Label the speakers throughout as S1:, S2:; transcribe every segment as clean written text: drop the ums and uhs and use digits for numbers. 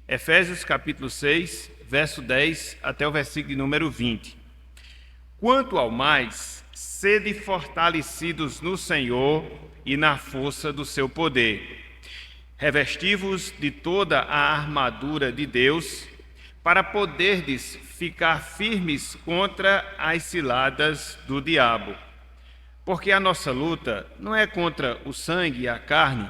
S1: Efésios capítulo 6, verso 10 até o versículo de número 20. Quanto ao mais, sede fortalecidos no Senhor e na força do seu poder. Revesti-vos de toda a armadura de Deus, para poderdes ficar firmes contra as ciladas do diabo. Porque a nossa luta não é contra o sangue e a carne,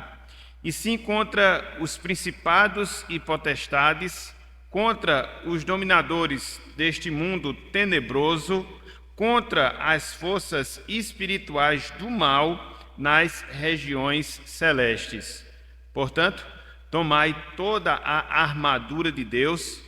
S1: e sim contra os principados e potestades, contra os dominadores deste mundo tenebroso, contra as forças espirituais do mal nas regiões celestes. Portanto, tomai toda a armadura de Deus,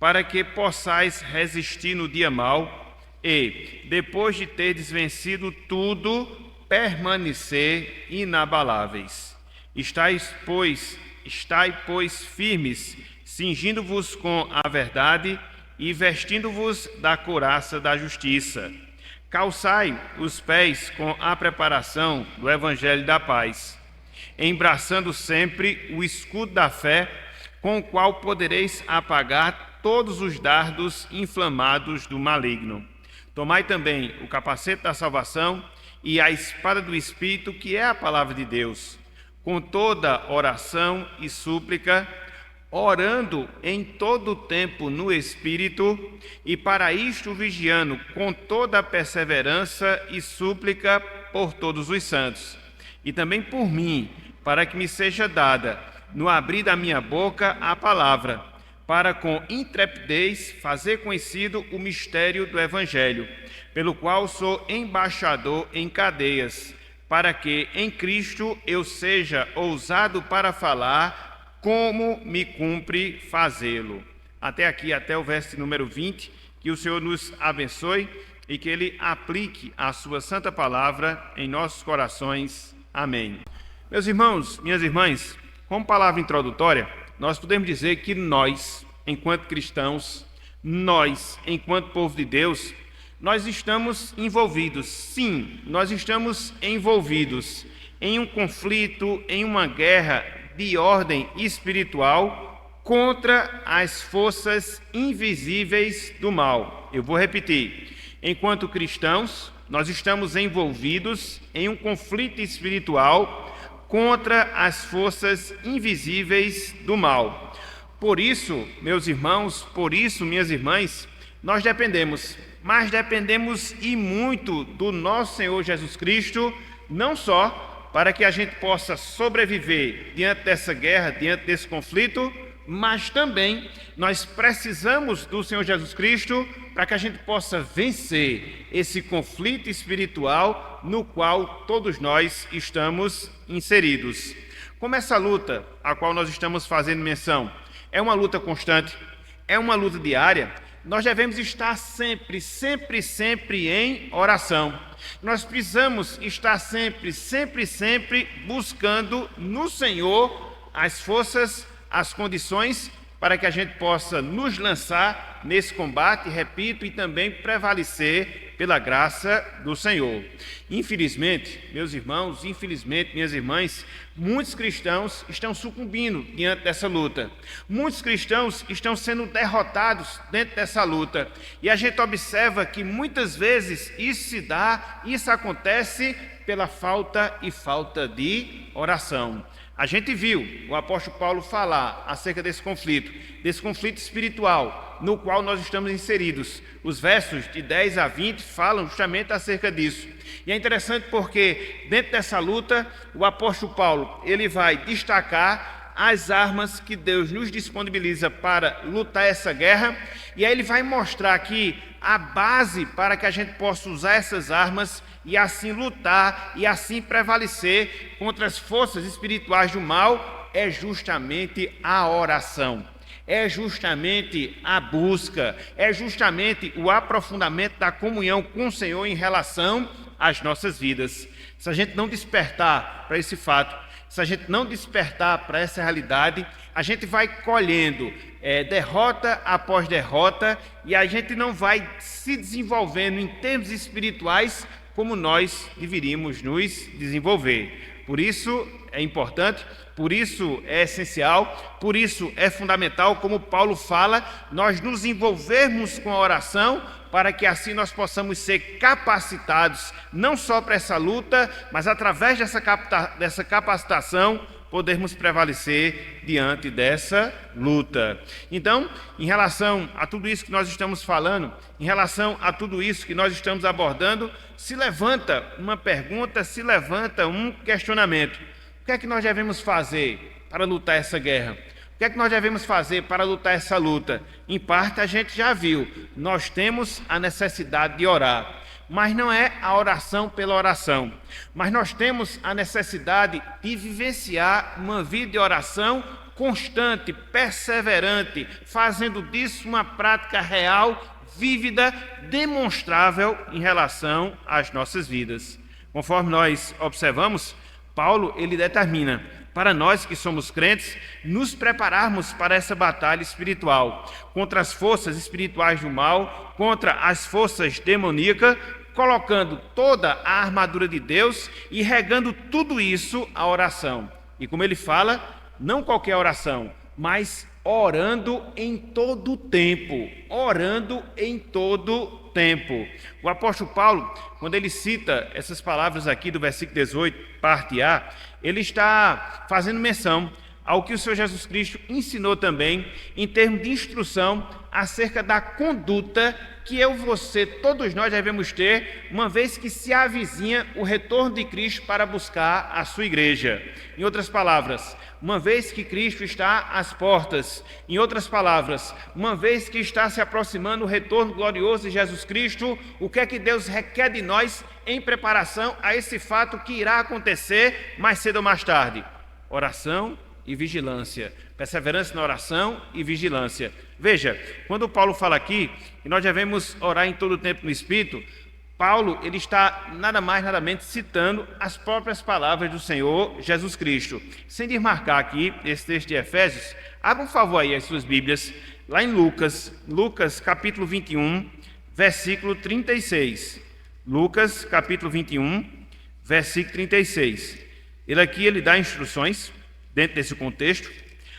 S1: para que possais resistir no dia mau e, depois de terdes vencido tudo, permanecer inabaláveis. Estai, pois, firmes, cingindo-vos com a verdade e vestindo-vos da couraça da justiça. Calçai os pés com a preparação do evangelho da paz, embraçando sempre o escudo da fé, com o qual podereis apagar todos os dardos inflamados do maligno. Tomai também o capacete da salvação e a espada do Espírito, que é a palavra de Deus, com toda oração e súplica, orando em todo o tempo no Espírito, e para isto vigiando com toda perseverança e súplica por todos os santos, e também por mim, para que me seja dada, no abrir da minha boca, a palavra, para com intrepidez fazer conhecido o mistério do Evangelho, pelo qual sou embaixador em cadeias, para que em Cristo eu seja ousado para falar como me cumpre fazê-lo. Até aqui, até o verso número 20, que o Senhor nos abençoe e que Ele aplique a sua santa palavra em nossos corações. Amém. Meus irmãos, minhas irmãs, como palavra introdutória, nós podemos dizer que nós, enquanto cristãos, nós, enquanto povo de Deus, nós estamos envolvidos, sim, nós estamos envolvidos em um conflito, em uma guerra de ordem espiritual contra as forças invisíveis do mal. Eu vou repetir. Enquanto cristãos, nós estamos envolvidos em um conflito espiritual contra as forças invisíveis do mal. Por isso, meus irmãos, por isso, minhas irmãs, nós dependemos, mas dependemos e muito do nosso Senhor Jesus Cristo, não só para que a gente possa sobreviver diante dessa guerra, diante desse conflito, mas também nós precisamos do Senhor Jesus Cristo para que a gente possa vencer esse conflito espiritual no qual todos nós estamos inseridos. Como essa luta a qual nós estamos fazendo menção é uma luta constante, é uma luta diária, nós devemos estar sempre em oração. Nós precisamos estar sempre buscando no Senhor as forças, as condições para que a gente possa nos lançar nesse combate, repito, e também prevalecer pela graça do Senhor. Infelizmente, meus irmãos, infelizmente, minhas irmãs, muitos cristãos estão sucumbindo diante dessa luta. Muitos cristãos estão sendo derrotados dentro dessa luta. E a gente observa que muitas vezes isso acontece pela falta de oração. A gente viu o apóstolo Paulo falar acerca desse conflito espiritual no qual nós estamos inseridos. Os versos de 10 a 20 falam justamente acerca disso. E é interessante porque dentro dessa luta, o apóstolo Paulo, ele vai destacar as armas que Deus nos disponibiliza para lutar essa guerra, e aí ele vai mostrar aqui a base para que a gente possa usar essas armas e assim lutar e assim prevalecer contra as forças espirituais do mal, é justamente a oração, é justamente a busca, é justamente o aprofundamento da comunhão com o Senhor em relação às nossas vidas. Se a gente não despertar para esse fato, se a gente não despertar para essa realidade, a gente vai colhendo derrota após derrota e a gente não vai se desenvolvendo em termos espirituais como nós deveríamos nos desenvolver. Por isso é importante, por isso é essencial, por isso é fundamental, como Paulo fala, nós nos envolvermos com a oração para que assim nós possamos ser capacitados, não só para essa luta, mas através dessa capacitação, podermos prevalecer diante dessa luta. Então, em relação a tudo isso que nós estamos falando, em relação a tudo isso que nós estamos abordando, se levanta uma pergunta, se levanta um questionamento. O que é que nós devemos fazer para lutar essa guerra? O que é que nós devemos fazer para lutar essa luta? Em parte, a gente já viu, nós temos a necessidade de orar. Mas não é a oração pela oração. Mas nós temos a necessidade de vivenciar uma vida de oração constante, perseverante, fazendo disso uma prática real, vívida, demonstrável em relação às nossas vidas. Conforme nós observamos, Paulo ele determina para nós que somos crentes, nos prepararmos para essa batalha espiritual, contra as forças espirituais do mal, contra as forças demoníacas, colocando toda a armadura de Deus e regando tudo isso à oração. E como ele fala, não qualquer oração, mas orando em todo o tempo, orando em todo o tempo. O apóstolo Paulo, quando ele cita essas palavras aqui do versículo 18, parte A, ele está fazendo menção ao que o Senhor Jesus Cristo ensinou também em termos de instrução acerca da conduta que eu, você, todos nós devemos ter, uma vez que se avizinha o retorno de Cristo para buscar a sua igreja. Em outras palavras, uma vez que Cristo está às portas, em outras palavras, uma vez que está se aproximando o retorno glorioso de Jesus Cristo, o que é que Deus requer de nós em preparação a esse fato que irá acontecer mais cedo ou mais tarde? Oração e vigilância, perseverança na oração e vigilância. Veja, quando Paulo fala aqui que nós devemos orar em todo o tempo no Espírito, Paulo ele está nada mais nada menos citando as próprias palavras do Senhor Jesus Cristo. Sem desmarcar aqui esse texto de Efésios, abra por favor aí as suas Bíblias, lá em Lucas capítulo 21, versículo 36. Lucas capítulo 21, versículo 36. Ele dá instruções dentro desse contexto,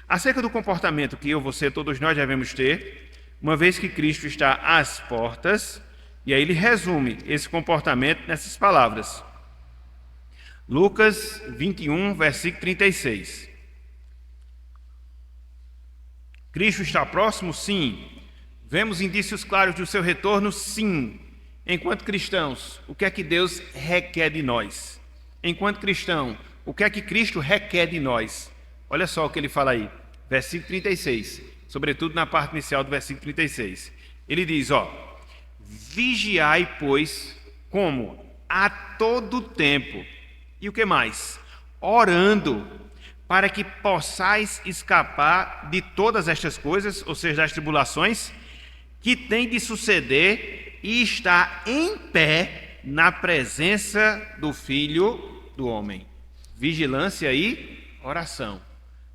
S1: acerca do comportamento que eu, você, todos nós devemos ter, uma vez que Cristo está às portas, e aí ele resume esse comportamento nessas palavras. Lucas 21, versículo 36. Cristo está próximo? Sim. Vemos indícios claros do seu retorno? Sim. Enquanto cristãos, o que é que Deus requer de nós? Enquanto cristão, o que é que Cristo requer de nós? Olha só o que ele fala aí, versículo 36, sobretudo na parte inicial do versículo 36. Ele diz, vigiai, pois, como? A todo tempo. E o que mais? Orando, para que possais escapar de todas estas coisas, ou seja, das tribulações, que tem de suceder e estar em pé na presença do Filho do Homem. Vigilância e oração.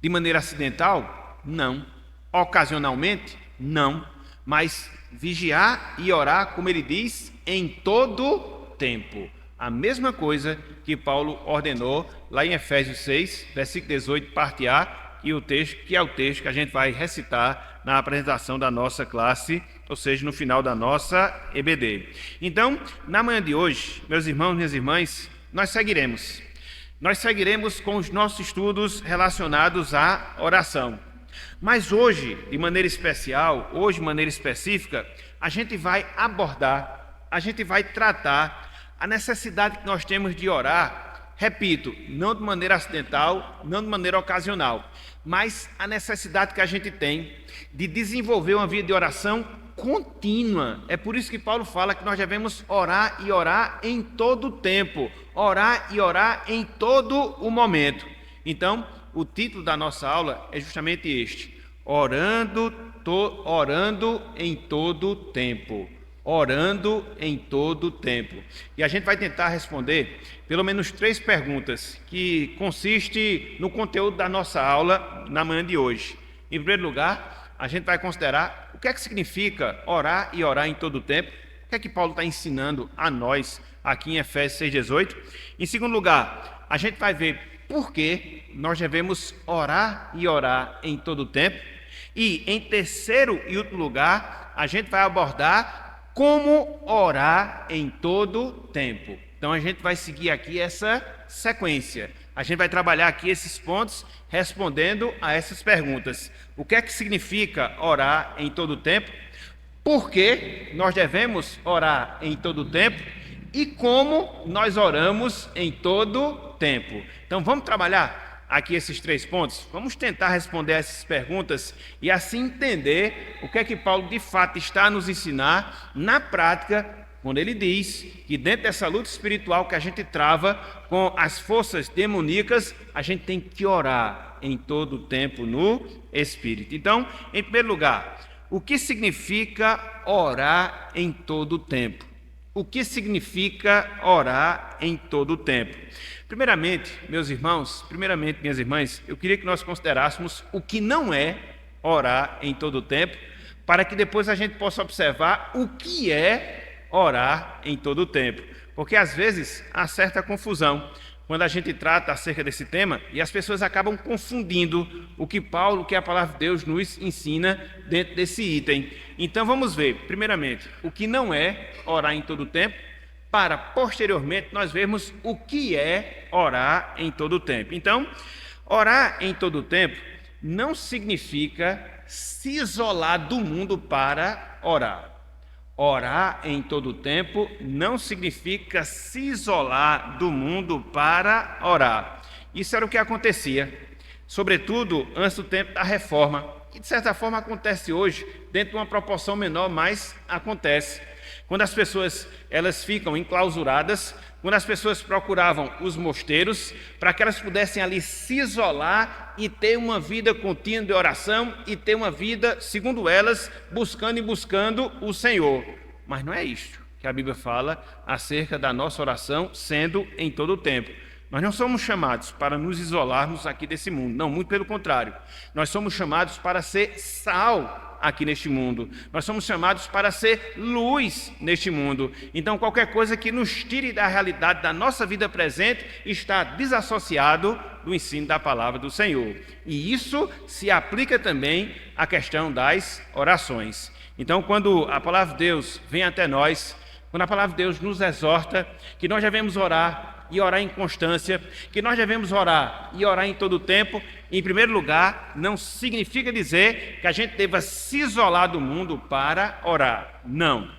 S1: De maneira acidental? Não. Ocasionalmente? Não. Mas vigiar e orar, como ele diz, em todo tempo. A mesma coisa que Paulo ordenou lá em Efésios 6, versículo 18, parte A, que é o texto que a gente vai recitar na apresentação da nossa classe, ou seja, no final da nossa EBD. Então, na manhã de hoje, meus irmãos e minhas irmãs, nós seguiremos com os nossos estudos relacionados à oração. Mas hoje, de maneira especial, de maneira específica, a gente vai abordar, a gente vai tratar a necessidade que nós temos de orar, repito, não de maneira acidental, não de maneira ocasional, mas a necessidade que a gente tem de desenvolver uma vida de oração contínua. É por isso que Paulo fala que nós devemos orar e orar em todo o tempo, orar e orar em todo o momento. Então, o título da nossa aula é justamente este: orando em todo o tempo. Orando em todo o tempo. E a gente vai tentar responder pelo menos 3 perguntas que consistem no conteúdo da nossa aula na manhã de hoje. Em primeiro lugar, a gente vai considerar o que é que significa orar e orar em todo o tempo. O que é que Paulo está ensinando a nós aqui em Efésios 6,18. Em segundo lugar, a gente vai ver por que nós devemos orar e orar em todo o tempo. E, em terceiro e último lugar, a gente vai abordar como orar em todo tempo. Então, a gente vai seguir aqui essa sequência. A gente vai trabalhar aqui esses pontos respondendo a essas perguntas. O que é que significa orar em todo o tempo? Por que nós devemos orar em todo o tempo? E como nós oramos em todo o tempo? Então, vamos trabalhar aqui esses 3 pontos? Vamos tentar responder essas perguntas e assim entender o que é que Paulo de fato está a nos ensinar na prática, quando ele diz que dentro dessa luta espiritual que a gente trava com as forças demoníacas, a gente tem que orar em todo o tempo no Espírito. Então, em primeiro lugar, o que significa orar em todo o tempo? O que significa orar em todo o tempo? Primeiramente, meus irmãos, minhas irmãs, eu queria que nós considerássemos o que não é orar em todo o tempo, para que depois a gente possa observar o que é orar em todo o tempo. Porque às vezes há certa confusão quando a gente trata acerca desse tema e as pessoas acabam confundindo o que Paulo, que a palavra de Deus nos ensina dentro desse item. Então vamos ver, primeiramente, o que não é orar em todo o tempo, para posteriormente nós vermos o que é orar em todo o tempo. Então, orar em todo o tempo não significa se isolar do mundo para orar. Orar em todo o tempo não significa se isolar do mundo para orar. Isso era o que acontecia, sobretudo antes do tempo da reforma, que de certa forma acontece hoje, dentro de uma proporção menor, mas acontece. Quando as pessoas elas ficam enclausuradas, quando as pessoas procuravam os mosteiros, para que elas pudessem ali se isolar e ter uma vida contínua de oração e ter uma vida, segundo elas, buscando o Senhor. Mas não é isto que a Bíblia fala acerca da nossa oração sendo em todo o tempo. Nós não somos chamados para nos isolarmos aqui desse mundo, não, muito pelo contrário. Nós somos chamados para ser sal aqui neste mundo. Nós somos chamados para ser luz neste mundo. Então, qualquer coisa que nos tire da realidade da nossa vida presente está desassociado do ensino da palavra do Senhor. E isso se aplica também à questão das orações. Então, quando a palavra de Deus vem até nós, quando a palavra de Deus nos exorta que nós devemos orar e orar em constância, que nós devemos orar e orar em todo o tempo, em primeiro lugar, não significa dizer que a gente deva se isolar do mundo para orar. Não.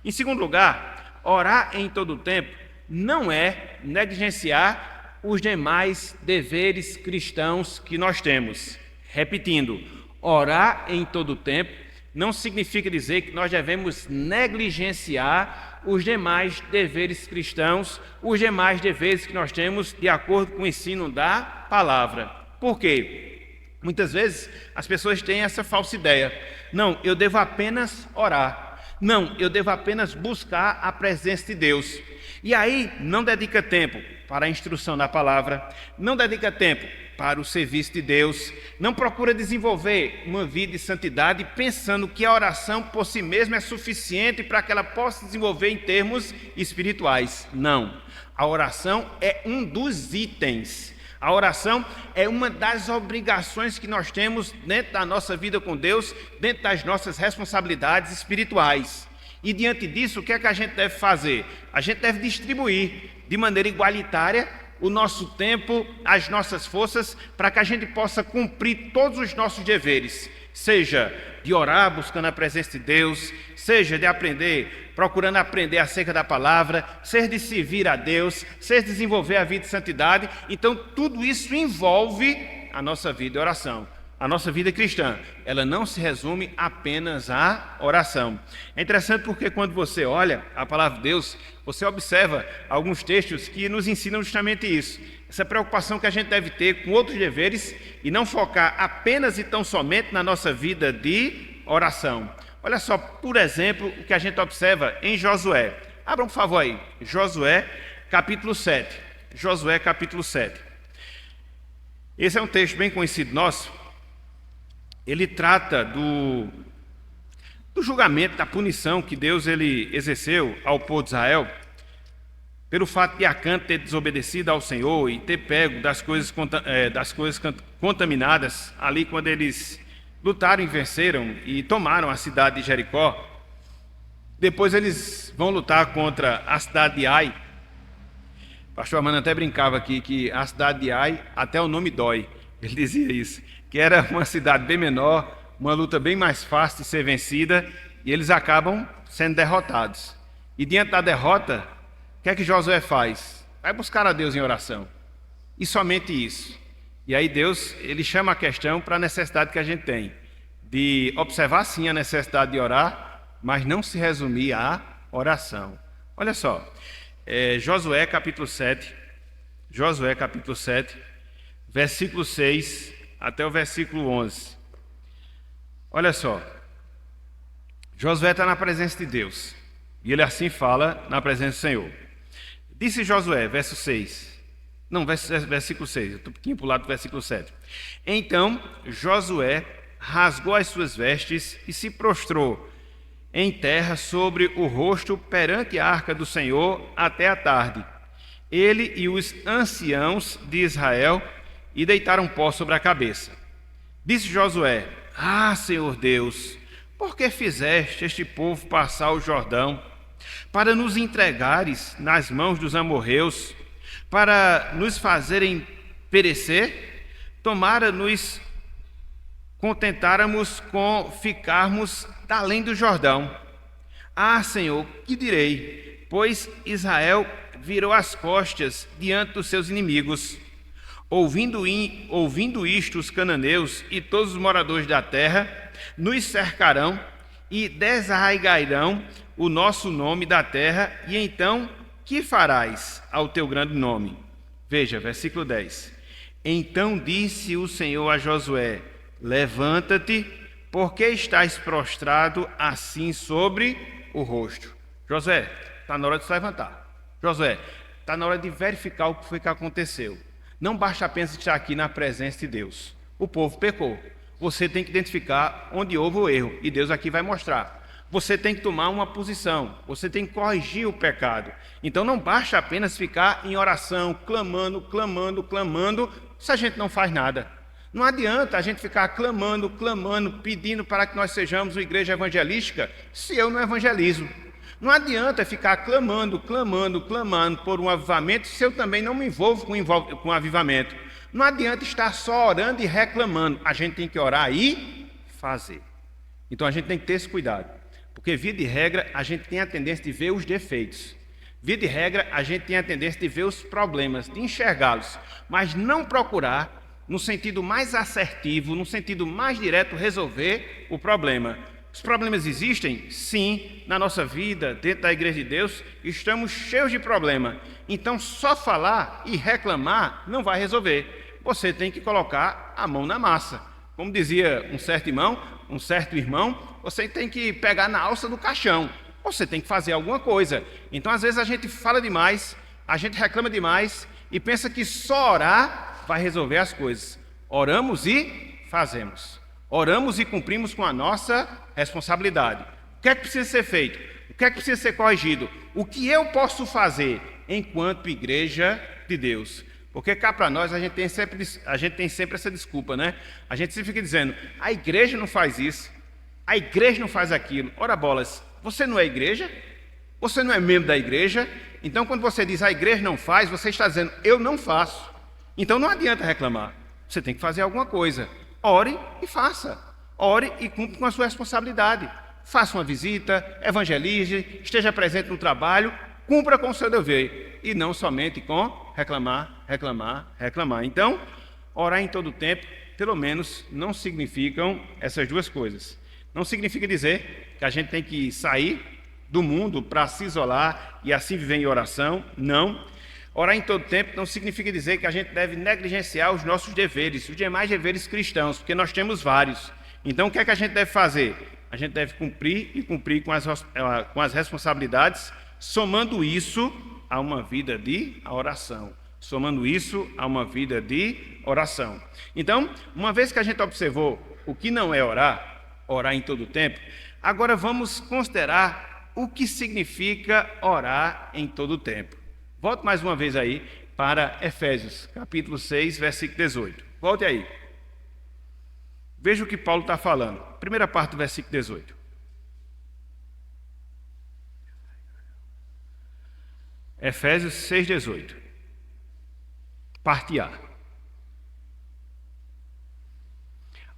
S1: Em segundo lugar, orar em todo o tempo não é negligenciar os demais deveres cristãos que nós temos. Repetindo, orar em todo o tempo não significa dizer que nós devemos negligenciar os demais deveres cristãos, os demais deveres que nós temos de acordo com o ensino da palavra. Por quê? Muitas vezes as pessoas têm essa falsa ideia. Não, eu devo apenas orar. Não, eu devo apenas buscar a presença de Deus. E aí não dedica tempo para a instrução da palavra, não dedica tempo para o serviço de Deus, não procura desenvolver uma vida de santidade pensando que a oração por si mesma é suficiente para que ela possa desenvolver em termos espirituais. Não, a oração é um dos itens. A oração é uma das obrigações que nós temos dentro da nossa vida com Deus, dentro das nossas responsabilidades espirituais. E diante disso, o que é que a gente deve fazer? A gente deve distribuir de maneira igualitária o nosso tempo, as nossas forças, para que a gente possa cumprir todos os nossos deveres, seja de orar buscando a presença de Deus, seja de aprender, procurando aprender acerca da palavra, seja de servir a Deus, seja de desenvolver a vida de santidade. Então tudo isso envolve a nossa vida de oração. A nossa vida cristã, ela não se resume apenas à oração. É interessante porque quando você olha a palavra de Deus, você observa alguns textos que nos ensinam justamente isso. Essa preocupação que a gente deve ter com outros deveres e não focar apenas e tão somente na nossa vida de oração. Olha só, por exemplo, o que a gente observa em Josué. Abram, por favor, aí. Josué, capítulo 7. Josué, capítulo 7. Esse é um texto bem conhecido nosso. Ele trata do julgamento, da punição que Deus ele exerceu ao povo de Israel. pelo fato de Acã ter desobedecido ao Senhor e ter pego das coisas contaminadas ali quando eles lutaram e venceram e tomaram a cidade de Jericó. Depois eles vão lutar contra a cidade de Ai. O pastor Armando até brincava aqui que a cidade de Ai, até o nome dói. Ele dizia isso, que era uma cidade bem menor, uma luta bem mais fácil de ser vencida, e eles acabam sendo derrotados. E diante da derrota, o que é que Josué faz? Vai buscar a Deus em oração. E somente isso. E aí Deus, ele chama a questão para a necessidade que a gente tem, de observar sim a necessidade de orar, mas não se resumir à oração. Olha só, Josué capítulo 7, versículo 6 até o versículo 11. Olha só, Josué está na presença de Deus, e ele assim fala na presença do Senhor. Disse Josué, versículo 6, eu estou um pouquinho para o lado do versículo 7. Então Josué rasgou as suas vestes e se prostrou em terra sobre o rosto perante a arca do Senhor até a tarde. Ele e os anciãos de Israel e deitaram pó sobre a cabeça. Disse Josué: Ah, Senhor Deus, por que fizeste este povo passar o Jordão, para nos entregares nas mãos dos amorreus, para nos fazerem perecer? Tomara nos contentáramos com ficarmos além do Jordão. Ah, Senhor, que direi? Pois Israel virou as costas diante dos seus inimigos. Ouvindo isto, os cananeus e todos os moradores da terra nos cercarão e desarraigarão o nosso nome da terra, e então que farás ao teu grande nome? Veja, versículo 10. Então disse o Senhor a Josué: Levanta-te, porque estás prostrado assim sobre o rosto. Josué, está na hora de se levantar. Josué, está na hora de verificar o que foi que aconteceu. Não basta apenas estar aqui na presença de Deus. O povo pecou. Você tem que identificar onde houve o erro, e Deus aqui vai mostrar. Você tem que tomar uma posição, você tem que corrigir o pecado. Então não basta apenas ficar em oração, clamando, se a gente não faz nada. Não adianta a gente ficar clamando, pedindo para que nós sejamos uma igreja evangelística, se eu não evangelizo. Não adianta ficar clamando por um avivamento, se eu também não me envolvo com avivamento. Não adianta estar só orando e reclamando. A gente tem que orar e fazer. Então a gente tem que ter esse cuidado. Porque, via de regra, a gente tem a tendência de ver os defeitos. Via de regra, a gente tem a tendência de ver os problemas, de enxergá-los, mas não procurar, no sentido mais assertivo, no sentido mais direto, resolver o problema. Os problemas existem? Sim, na nossa vida, dentro da Igreja de Deus, estamos cheios de problema. Então, só falar e reclamar não vai resolver. Você tem que colocar a mão na massa. Como dizia um certo irmão, você tem que pegar na alça do caixão. Você tem que fazer alguma coisa. Então, às vezes, a gente fala demais, a gente reclama demais e pensa que só orar vai resolver as coisas. Oramos e fazemos. Oramos e cumprimos com a nossa responsabilidade. O que é que precisa ser feito? O que é que precisa ser corrigido? O que eu posso fazer enquanto igreja de Deus? Porque cá para nós a gente tem sempre essa desculpa, né? A gente sempre fica dizendo: a igreja não faz isso, a igreja não faz aquilo. Ora bolas, você não é igreja? Você não é membro da igreja? Então quando você diz a igreja não faz, você está dizendo eu não faço. Então não adianta reclamar. Você tem que fazer alguma coisa. Ore e faça. Ore e cumpra com a sua responsabilidade. Faça uma visita, evangelize, esteja presente no trabalho, cumpra com o seu dever. E não somente com reclamar. Então, orar em todo o tempo, pelo menos, não significam essas duas coisas. Não significa dizer que a gente tem que sair do mundo para se isolar e assim viver em oração. Não. Orar em todo tempo não significa dizer que a gente deve negligenciar os nossos deveres, os demais deveres cristãos, porque nós temos vários. Então, o que é que a gente deve fazer? A gente deve cumprir com as responsabilidades, somando isso a uma vida de oração. Então, uma vez que a gente observou o que não é orar em todo tempo, agora vamos considerar o que significa orar em todo tempo. Volte mais uma vez aí para Efésios, capítulo 6, versículo 18. Volte aí. Veja o que Paulo está falando. Primeira parte do versículo 18. Efésios 6, 18. Parte A.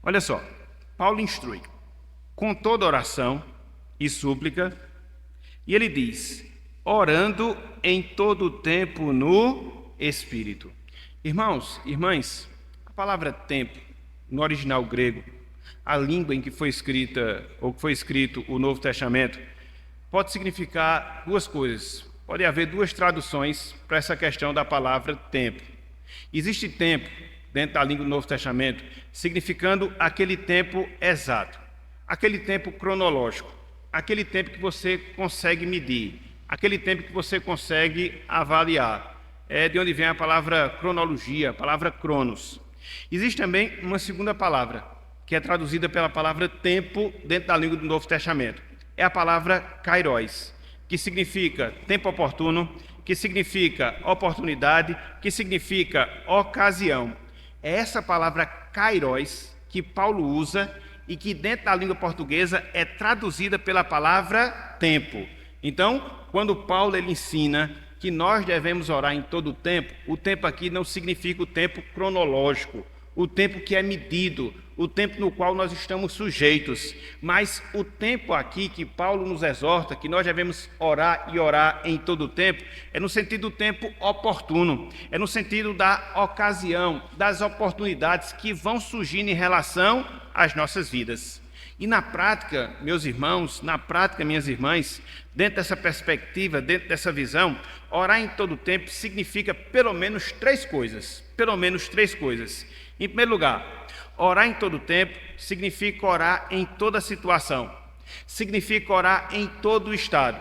S1: Olha só, Paulo instrui com toda oração e súplica, e ele diz, orando em todo o tempo no Espírito. Irmãos, irmãs, a palavra tempo, no original grego, a língua em que foi escrita ou que foi escrito o Novo Testamento, pode significar duas coisas. Pode haver duas traduções para essa questão da palavra tempo. Existe tempo dentro da língua do Novo Testamento, significando aquele tempo exato, aquele tempo cronológico, aquele tempo que você consegue medir, aquele tempo que você consegue avaliar. É de onde vem a palavra cronologia, a palavra cronos. Existe também uma segunda palavra, que é traduzida pela palavra tempo dentro da língua do Novo Testamento. É a palavra kairos, que significa tempo oportuno, que significa oportunidade, que significa ocasião. É essa palavra kairos que Paulo usa e que dentro da língua portuguesa é traduzida pela palavra tempo. Então, quando Paulo ele ensina que nós devemos orar em todo o tempo aqui não significa o tempo cronológico, o tempo que é medido, o tempo no qual nós estamos sujeitos, mas o tempo aqui que Paulo nos exorta, que nós devemos orar e orar em todo o tempo, é no sentido do tempo oportuno, é no sentido da ocasião, das oportunidades que vão surgindo em relação às nossas vidas. E na prática, meus irmãos, na prática, minhas irmãs, dentro dessa perspectiva, dentro dessa visão, orar em todo o tempo significa pelo menos três coisas. Pelo menos três coisas. Em primeiro lugar, orar em todo o tempo significa orar em toda situação. Significa orar em todo o estado.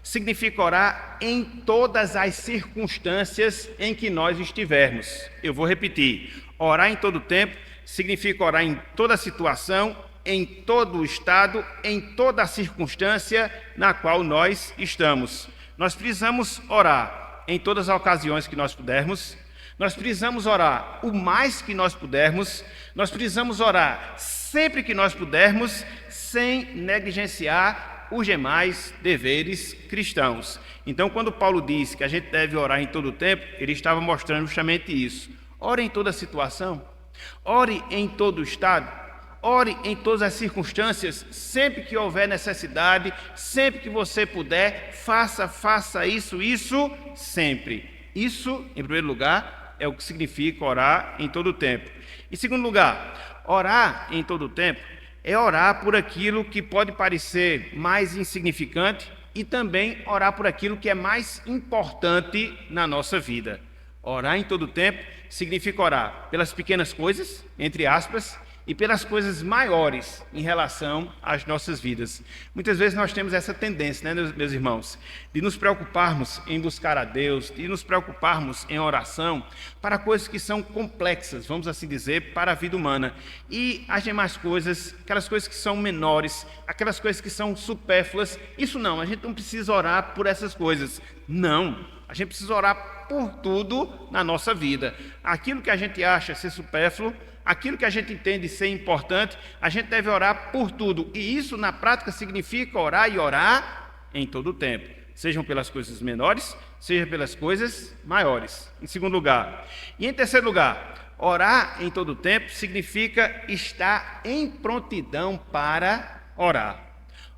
S1: Significa orar em todas as circunstâncias em que nós estivermos. Eu vou repetir. Orar em todo o tempo significa orar em toda situação, em todo o estado, em toda a circunstância na qual nós estamos. Nós precisamos orar em todas as ocasiões que nós pudermos, nós precisamos orar o mais que nós pudermos, nós precisamos orar sempre que nós pudermos, sem negligenciar os demais deveres cristãos. Então, quando Paulo diz que a gente deve orar em todo o tempo, ele estava mostrando justamente isso. Ore em toda situação, ore em todo o estado, ore em todas as circunstâncias, sempre que houver necessidade, sempre que você puder, faça isso sempre. Isso, em primeiro lugar, é o que significa orar em todo o tempo. Em segundo lugar, orar em todo o tempo é orar por aquilo que pode parecer mais insignificante e também orar por aquilo que é mais importante na nossa vida. Orar em todo o tempo significa orar pelas pequenas coisas, entre aspas, e pelas coisas maiores em relação às nossas vidas. Muitas vezes nós temos essa tendência, né, meus irmãos, de nos preocuparmos em buscar a Deus, de nos preocuparmos em oração para coisas que são complexas, vamos assim dizer, para a vida humana. E as demais coisas, aquelas coisas que são menores, aquelas coisas que são supérfluas, isso não, a gente não precisa orar por essas coisas. Não, a gente precisa orar por tudo na nossa vida. Aquilo que a gente acha ser supérfluo, aquilo que a gente entende ser importante, a gente deve orar por tudo. E isso, na prática, significa orar e orar em todo o tempo. Sejam pelas coisas menores, seja pelas coisas maiores. Em segundo lugar. E em terceiro lugar, orar em todo o tempo significa estar em prontidão para orar.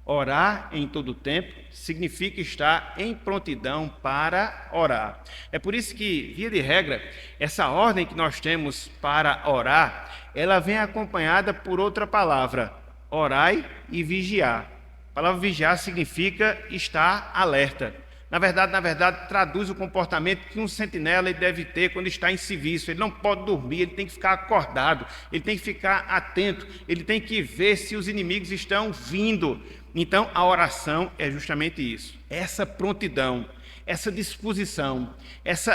S1: Orar em todo o tempo significa estar em prontidão para orar. É por isso que, via de regra, essa ordem que nós temos para orar, ela vem acompanhada por outra palavra, orai e vigiar. A palavra vigiar significa estar alerta. Na verdade, traduz o comportamento que um sentinela deve ter quando está em serviço. Ele não pode dormir, ele tem que ficar acordado, ele tem que ficar atento, ele tem que ver se os inimigos estão vindo. Então, a oração é justamente isso, essa prontidão, essa disposição,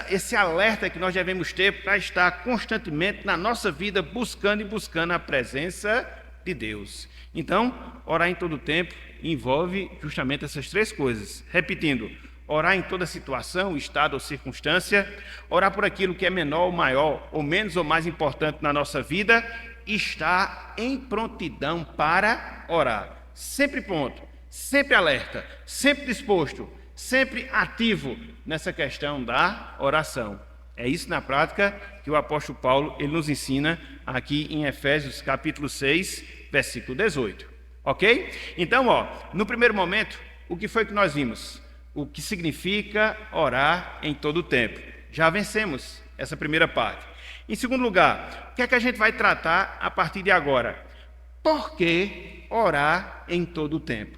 S1: esse alerta que nós devemos ter para estar constantemente na nossa vida buscando a presença de Deus. Então, orar em todo o tempo envolve justamente essas três coisas. Repetindo, orar em toda situação, estado ou circunstância, orar por aquilo que é menor ou maior, ou menos ou mais importante na nossa vida, estar em prontidão para orar. Sempre pronto, sempre alerta, sempre disposto, sempre ativo nessa questão da oração. É isso na prática que o apóstolo Paulo ele nos ensina aqui em Efésios capítulo 6, versículo 18. Ok? Então, no primeiro momento, o que foi que nós vimos? O que significa orar em todo o tempo. Já vencemos essa primeira parte. Em segundo lugar, o que é que a gente vai tratar a partir de agora? Por que orar em todo o tempo?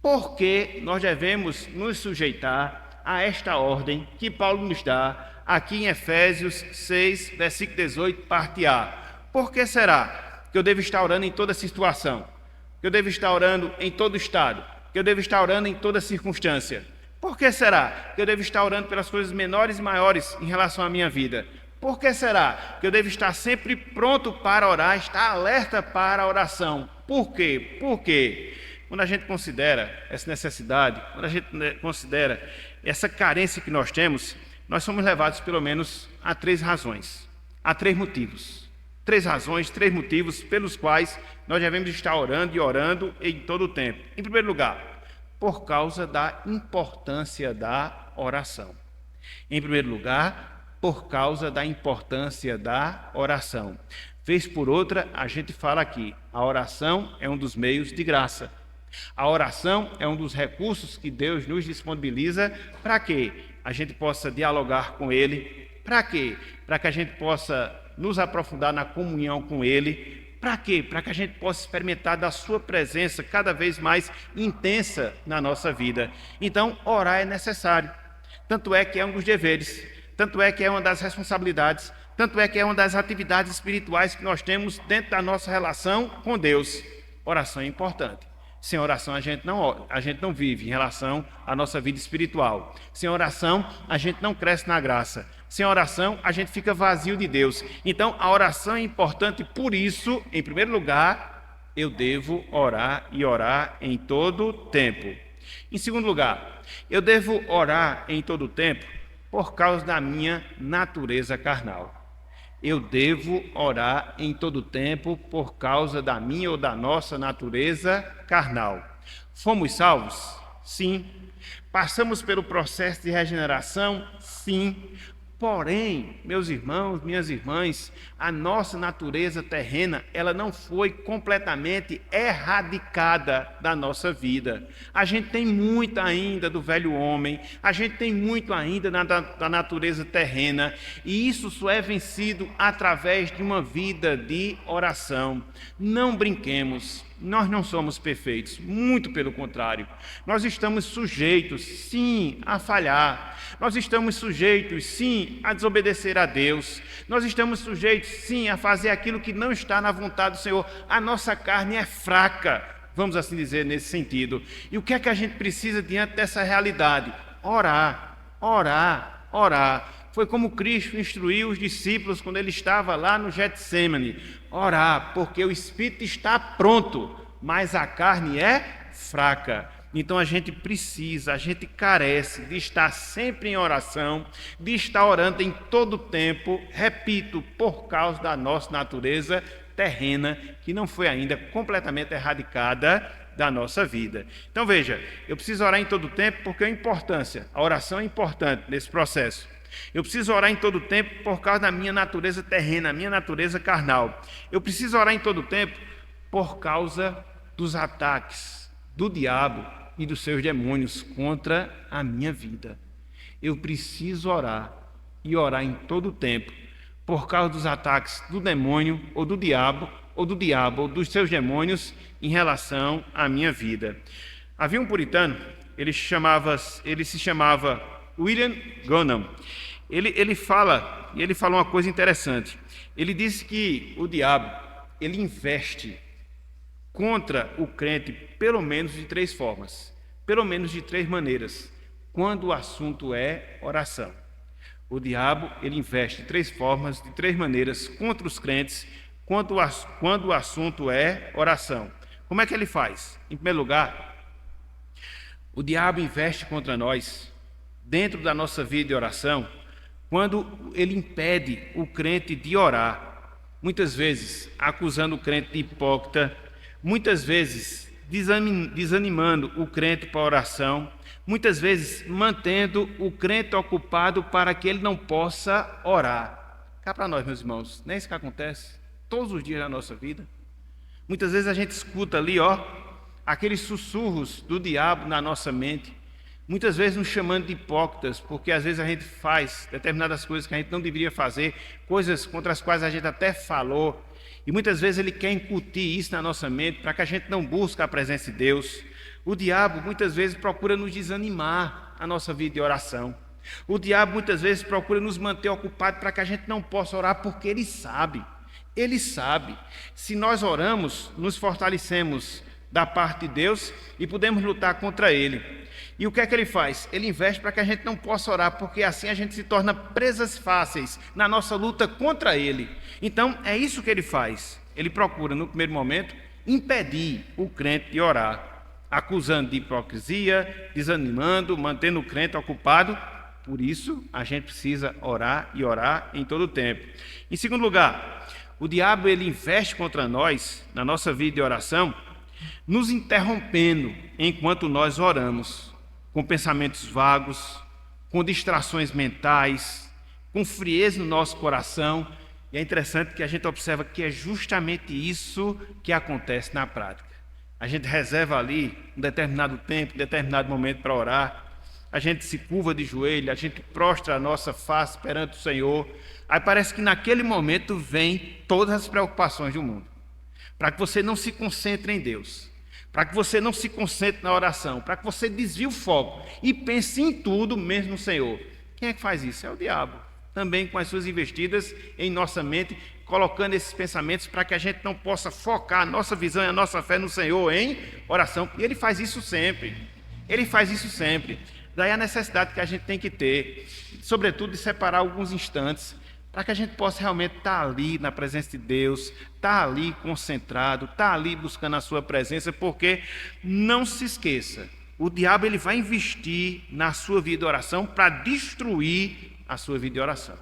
S1: Por que nós devemos nos sujeitar a esta ordem que Paulo nos dá aqui em Efésios 6, versículo 18, parte A? Por que será que eu devo estar orando em toda situação? Que eu devo estar orando em todo estado? Que eu devo estar orando em toda circunstância? Por que será que eu devo estar orando pelas coisas menores e maiores em relação à minha vida? Por que será que eu devo estar sempre pronto para orar, estar alerta para a oração? Por quê? Por quê? Quando a gente considera essa necessidade, quando a gente considera essa carência que nós temos, nós somos levados pelo menos a 3 razões, a 3 motivos. 3 razões, 3 motivos pelos quais nós devemos estar orando e orando em todo o tempo. Em primeiro lugar, por causa da importância da oração. Em primeiro lugar, por causa da importância da oração. Vez por outra, a gente fala aqui, a oração é um dos meios de graça. A oração é um dos recursos que Deus nos disponibiliza para que a gente possa dialogar com Ele. Para quê? Para que a gente possa nos aprofundar na comunhão com Ele. Para quê? Para que a gente possa experimentar da sua presença cada vez mais intensa na nossa vida. Então, orar é necessário. Tanto é que é um dos deveres, tanto é que é uma das responsabilidades, tanto é que é uma das atividades espirituais que nós temos dentro da nossa relação com Deus. Oração é importante. Sem oração a gente não vive em relação à nossa vida espiritual. Sem oração a gente não cresce na graça. Sem oração a gente fica vazio de Deus. Então a oração é importante, por isso, em primeiro lugar, eu devo orar e orar em todo o tempo. Em segundo lugar, eu devo orar em todo o tempo por causa da minha natureza carnal. Eu devo orar em todo o tempo por causa da minha ou da nossa natureza carnal. Fomos salvos? Sim. Passamos pelo processo de regeneração? Sim. Porém, meus irmãos, minhas irmãs, a nossa natureza terrena, ela não foi completamente erradicada da nossa vida. A gente tem muito ainda do velho homem, a gente tem muito ainda da natureza terrena, e isso só é vencido através de uma vida de oração. Não brinquemos. Nós não somos perfeitos, muito pelo contrário. Nós estamos sujeitos, sim, a falhar. Nós estamos sujeitos, sim, a desobedecer a Deus. Nós estamos sujeitos, sim, a fazer aquilo que não está na vontade do Senhor. A nossa carne é fraca, vamos assim dizer, nesse sentido. E o que é que a gente precisa diante dessa realidade? Orar, orar, orar. Foi como Cristo instruiu os discípulos quando ele estava lá no Getsêmani. Orar, porque o espírito está pronto, mas a carne é fraca. Então a gente precisa, a gente carece de estar sempre em oração, de estar orando em todo o tempo, repito, por causa da nossa natureza terrena, que não foi ainda completamente erradicada da nossa vida. Então veja, eu preciso orar em todo o tempo porque a importância, a oração é importante nesse processo. Eu preciso orar em todo o tempo por causa da minha natureza terrena, a minha natureza carnal. Eu preciso orar em todo o tempo por causa dos ataques do diabo e dos seus demônios contra a minha vida. Eu preciso orar e orar em todo o tempo por causa dos ataques do demônio ou do diabo ou dos seus demônios em relação à minha vida. Havia um puritano, ele se chamava William Gunham. Ele fala uma coisa interessante. Ele disse que o diabo, ele investe contra o crente pelo menos de 3 formas, pelo menos de 3 maneiras, quando o assunto é oração. O diabo, ele investe de 3 formas, de 3 maneiras contra os crentes, quando o assunto é oração. Como é que ele faz? Em primeiro lugar, o diabo investe contra nós dentro da nossa vida de oração quando ele impede o crente de orar, muitas vezes acusando o crente de hipócrita, muitas vezes desanimando o crente para a oração, muitas vezes mantendo o crente ocupado para que ele não possa orar. Cá para nós, meus irmãos, não é isso que acontece todos os dias da nossa vida? Muitas vezes a gente escuta ali, aqueles sussurros do diabo na nossa mente, muitas vezes nos chamando de hipócritas, porque às vezes a gente faz determinadas coisas que a gente não deveria fazer, coisas contra as quais a gente até falou, e muitas vezes ele quer incutir isso na nossa mente para que a gente não busque a presença de Deus. O diabo muitas vezes procura nos desanimar a nossa vida de oração. O diabo muitas vezes procura nos manter ocupados para que a gente não possa orar, porque ele sabe, se nós oramos, nos fortalecemos da parte de Deus e podemos lutar contra ele. E o que é que ele faz? Ele investe para que a gente não possa orar, porque assim a gente se torna presas fáceis na nossa luta contra ele. Então, é isso que ele faz. Ele procura, no primeiro momento, impedir o crente de orar, acusando de hipocrisia, desanimando, mantendo o crente ocupado. Por isso, a gente precisa orar e orar em todo o tempo. Em segundo lugar, o diabo ele investe contra nós, na nossa vida de oração, nos interrompendo enquanto nós oramos, com pensamentos vagos, com distrações mentais, com frieza no nosso coração. E é interessante que a gente observa que é justamente isso que acontece na prática. A gente reserva ali um determinado tempo, um determinado momento para orar, a gente se curva de joelho, a gente prostra a nossa face perante o Senhor. Aí parece que naquele momento vem todas as preocupações do mundo, para que você não se concentre em Deus, para que você não se concentre na oração, para que você desvie o foco e pense em tudo, menos no Senhor. Quem é que faz isso? É o diabo, também com as suas investidas em nossa mente, colocando esses pensamentos para que a gente não possa focar a nossa visão e a nossa fé no Senhor em oração. E ele faz isso sempre, Daí a necessidade que a gente tem que ter, sobretudo de separar alguns instantes, para que a gente possa realmente estar ali na presença de Deus, estar ali concentrado, estar ali buscando a sua presença, porque não se esqueça, o diabo ele vai investir na sua vida de oração para destruir a sua vida de oração.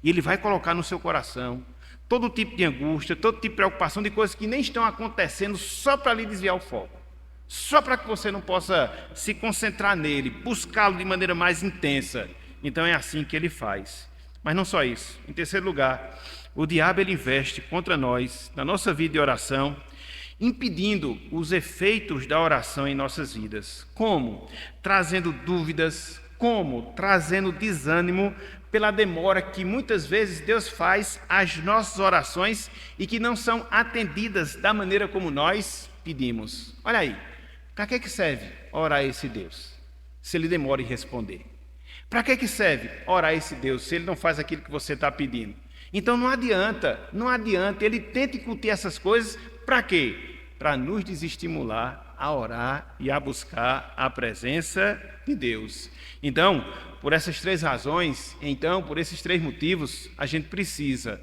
S1: E ele vai colocar no seu coração todo tipo de angústia, todo tipo de preocupação de coisas que nem estão acontecendo só para lhe desviar o foco, só para que você não possa se concentrar nele, buscá-lo de maneira mais intensa. Então é assim que ele faz. Mas não só isso. Em terceiro lugar, o diabo ele investe contra nós, na nossa vida de oração, impedindo os efeitos da oração em nossas vidas. Como? Trazendo dúvidas, como? Trazendo desânimo pela demora que muitas vezes Deus faz às nossas orações e que não são atendidas da maneira como nós pedimos. Olha aí, para que serve orar a esse Deus, se ele demora em responder? Para que serve orar a esse Deus se ele não faz aquilo que você está pedindo? Então não adianta, ele tenta incutir essas coisas, para quê? Para nos desestimular a orar e a buscar a presença de Deus. Então, por essas três razões, por esses três motivos, a gente precisa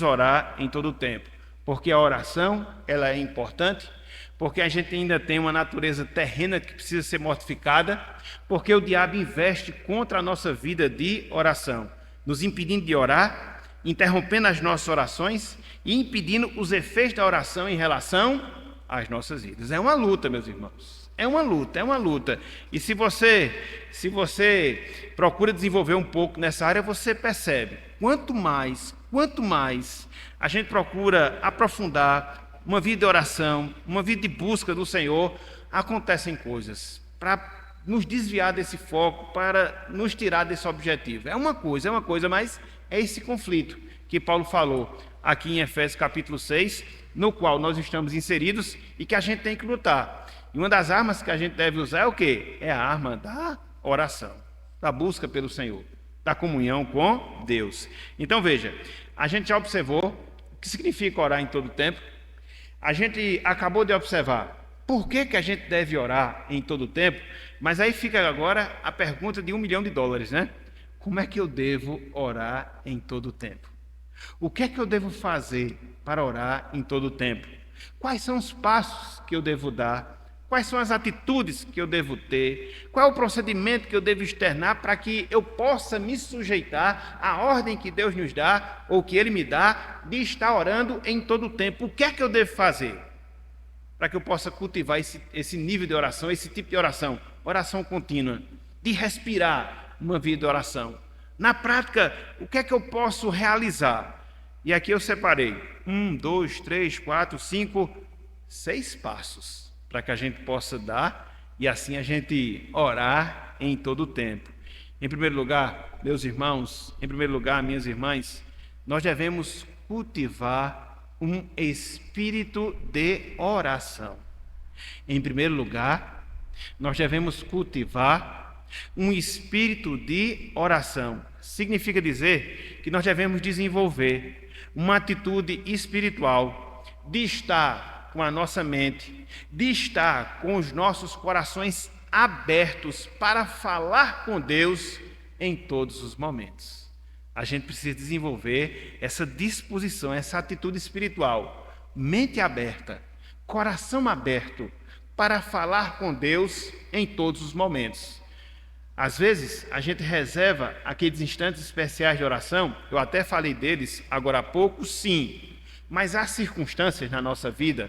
S1: orar em todo o tempo, porque a oração ela é importante, porque a gente ainda tem uma natureza terrena que precisa ser mortificada, porque o diabo investe contra a nossa vida de oração, nos impedindo de orar, interrompendo as nossas orações e impedindo os efeitos da oração em relação às nossas vidas. É uma luta, meus irmãos, é uma luta. E se você procura desenvolver um pouco nessa área, você percebe, quanto mais a gente procura aprofundar uma vida de oração, uma vida de busca do Senhor, acontecem coisas para nos desviar desse foco, para nos tirar desse objetivo. É uma coisa, mas é esse conflito que Paulo falou aqui em Efésios capítulo 6, no qual nós estamos inseridos e que a gente tem que lutar. E uma das armas que a gente deve usar é o quê? É a arma da oração, da busca pelo Senhor, da comunhão com Deus. Então veja, a gente já observou o que significa orar em todo o tempo. A gente acabou de observar por que a gente deve orar em todo o tempo, mas aí fica agora a pergunta de $1 milhão, né? Como é que eu devo orar em todo o tempo? O que é que eu devo fazer para orar em todo o tempo? Quais são os passos que eu devo dar Quais são as atitudes que eu devo ter? Qual é o procedimento que eu devo externar para que eu possa me sujeitar à ordem que Deus nos dá, ou que Ele me dá, de estar orando em todo o tempo? O que é que eu devo fazer para que eu possa cultivar esse nível de oração, esse tipo de oração? Oração contínua, de respirar uma vida de oração. Na prática, o que é que eu posso realizar? E aqui eu separei 1, 2, 3, 4, 5, 6 passos para que a gente possa dar e assim a gente orar em todo o tempo. Em primeiro lugar, meus irmãos, em primeiro lugar, minhas irmãs, nós devemos cultivar um espírito de oração. Em primeiro lugar, nós devemos cultivar um espírito de oração. Significa dizer que nós devemos desenvolver uma atitude espiritual de estar com a nossa mente, de estar com os nossos corações abertos para falar com Deus em todos os momentos. A gente precisa desenvolver essa disposição, essa atitude espiritual, mente aberta, coração aberto para falar com Deus em todos os momentos. Às vezes, a gente reserva aqueles instantes especiais de oração, eu até falei deles agora há pouco, sim, mas há circunstâncias na nossa vida,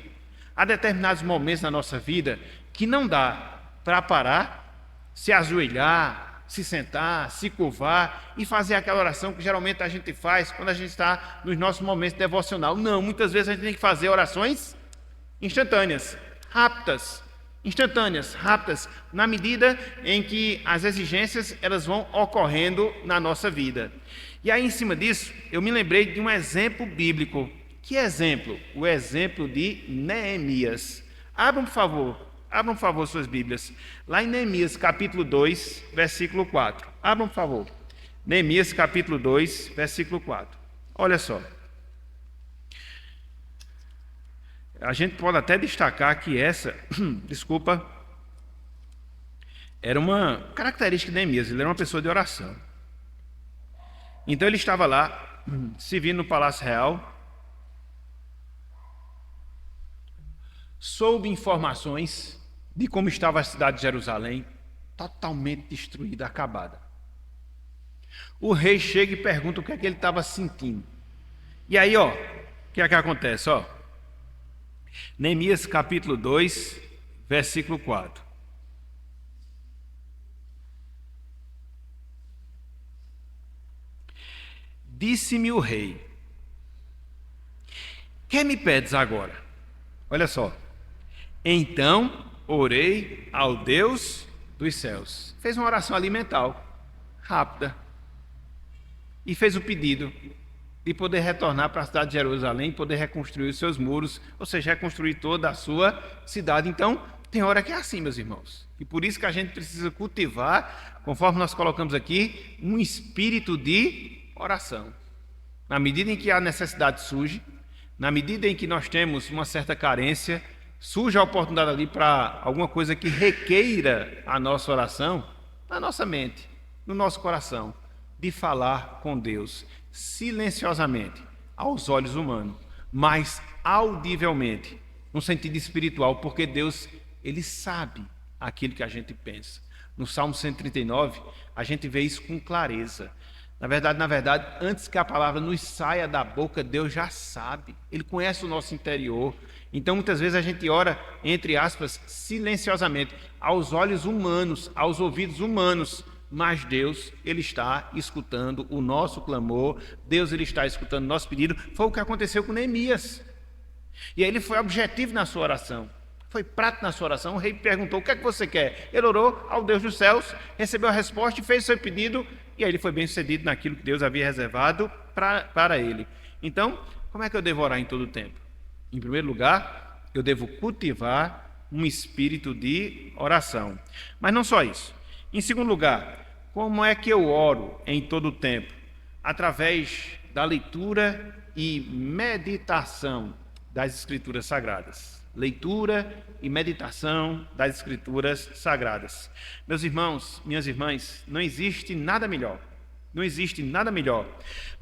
S1: há determinados momentos na nossa vida que não dá para parar, se ajoelhar, se sentar, se curvar e fazer aquela oração que geralmente a gente faz quando a gente está nos nossos momentos devocional. Não, muitas vezes a gente tem que fazer orações instantâneas, rápidas, instantâneas, rápidas, na medida em que as exigências elas vão ocorrendo na nossa vida. E aí, em cima disso, eu me lembrei de um exemplo bíblico. Que exemplo? O exemplo de Neemias. Abram, por favor, suas Bíblias. Lá em Neemias, capítulo 2, versículo 4. Abram, por favor. Neemias, capítulo 2, versículo 4. Olha só. A gente pode até destacar que essa, era uma característica de Neemias. Ele era uma pessoa de oração. Então ele estava lá, servindo no Palácio Real, soube informações de como estava a cidade de Jerusalém, totalmente destruída, acabada. O rei chega e pergunta o que é que ele estava sentindo. E aí, o que é que acontece? Neemias capítulo 2, versículo 4. Disse-me o rei: que me pedes agora? Olha só. Então orei ao Deus dos céus. Fez uma oração ali mental, rápida, e fez o pedido de poder retornar para a cidade de Jerusalém, poder reconstruir os seus muros, ou seja, reconstruir toda a sua cidade. Então, tem hora que é assim, meus irmãos. E por isso que a gente precisa cultivar, conforme nós colocamos aqui, um espírito de oração. Na medida em que a necessidade surge, na medida em que nós temos uma certa carência, surge a oportunidade ali para alguma coisa que requeira a nossa oração, na nossa mente, no nosso coração, de falar com Deus, silenciosamente, aos olhos humanos, mas audivelmente, no sentido espiritual, porque Deus, Ele sabe aquilo que a gente pensa. No Salmo 139, a gente vê isso com clareza. Na verdade, antes que a palavra nos saia da boca, Deus já sabe. Ele conhece o nosso interior. Então, muitas vezes a gente ora, entre aspas, silenciosamente, aos olhos humanos, aos ouvidos humanos. Mas Deus, Ele está escutando o nosso clamor. Deus, Ele está escutando o nosso pedido. Foi o que aconteceu com Neemias. E aí ele foi objetivo na sua oração. Foi prático na sua oração. O rei perguntou: o que é que você quer? Ele orou ao Deus dos céus, recebeu a resposta e fez o seu pedido. E aí ele foi bem sucedido naquilo que Deus havia reservado para ele. Então, como é que eu devo orar em todo o tempo? Em primeiro lugar, eu devo cultivar um espírito de oração. Mas não só isso. Em segundo lugar, como é que eu oro em todo o tempo? Através da leitura e meditação das Escrituras Sagradas. Leitura e meditação das Escrituras Sagradas. Meus irmãos, minhas irmãs, não existe nada melhor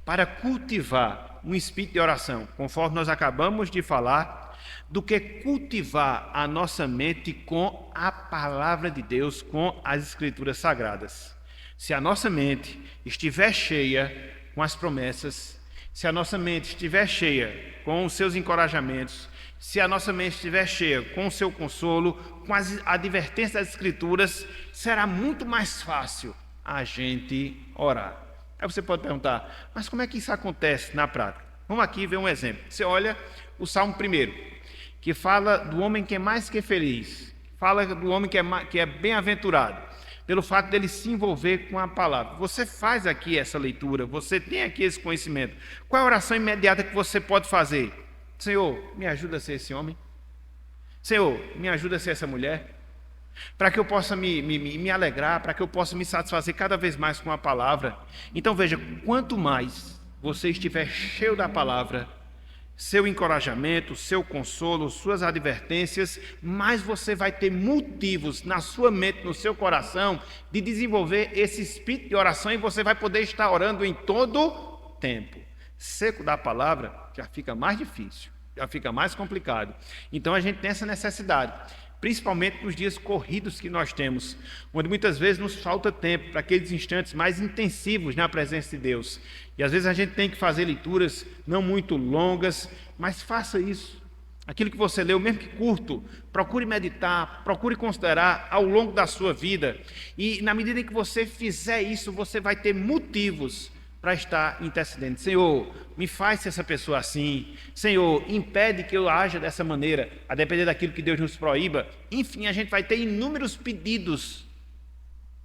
S1: para cultivar um espírito de oração, conforme nós acabamos de falar, do que cultivar a nossa mente com a palavra de Deus, com as Escrituras Sagradas. Se a nossa mente estiver cheia com as promessas, se a nossa mente estiver cheia com os seus encorajamentos, se a nossa mente estiver cheia com o seu consolo, com as advertências das Escrituras, será muito mais fácil a gente orar. Aí você pode perguntar, mas como é que isso acontece na prática? Vamos aqui ver um exemplo. Você olha o Salmo 1, que fala do homem que é mais que feliz, fala do homem que é bem-aventurado, pelo fato dele se envolver com a palavra. Você faz aqui essa leitura, você tem aqui esse conhecimento. Qual é a oração imediata que você pode fazer? Senhor, me ajuda a ser esse homem. Senhor, me ajuda a ser essa mulher. Para que eu possa me alegrar, para que eu possa me satisfazer cada vez mais com a palavra. Então veja, quanto mais você estiver cheio da palavra, seu encorajamento, seu consolo, suas advertências, mais você vai ter motivos na sua mente, no seu coração, de desenvolver esse espírito de oração e você vai poder estar orando em todo tempo. Seco da palavra já fica mais difícil, já fica mais complicado. Então a gente tem essa necessidade, principalmente nos dias corridos que nós temos, onde muitas vezes nos falta tempo para aqueles instantes mais intensivos na presença de Deus. E às vezes a gente tem que fazer leituras não muito longas, mas faça isso. Aquilo que você leu, mesmo que curto, procure meditar, procure considerar ao longo da sua vida. E na medida em que você fizer isso, você vai ter motivos para estar intercedendo. Senhor, me faz ser essa pessoa assim. Senhor, impede que eu haja dessa maneira, a depender daquilo que Deus nos proíba. Enfim, a gente vai ter inúmeros pedidos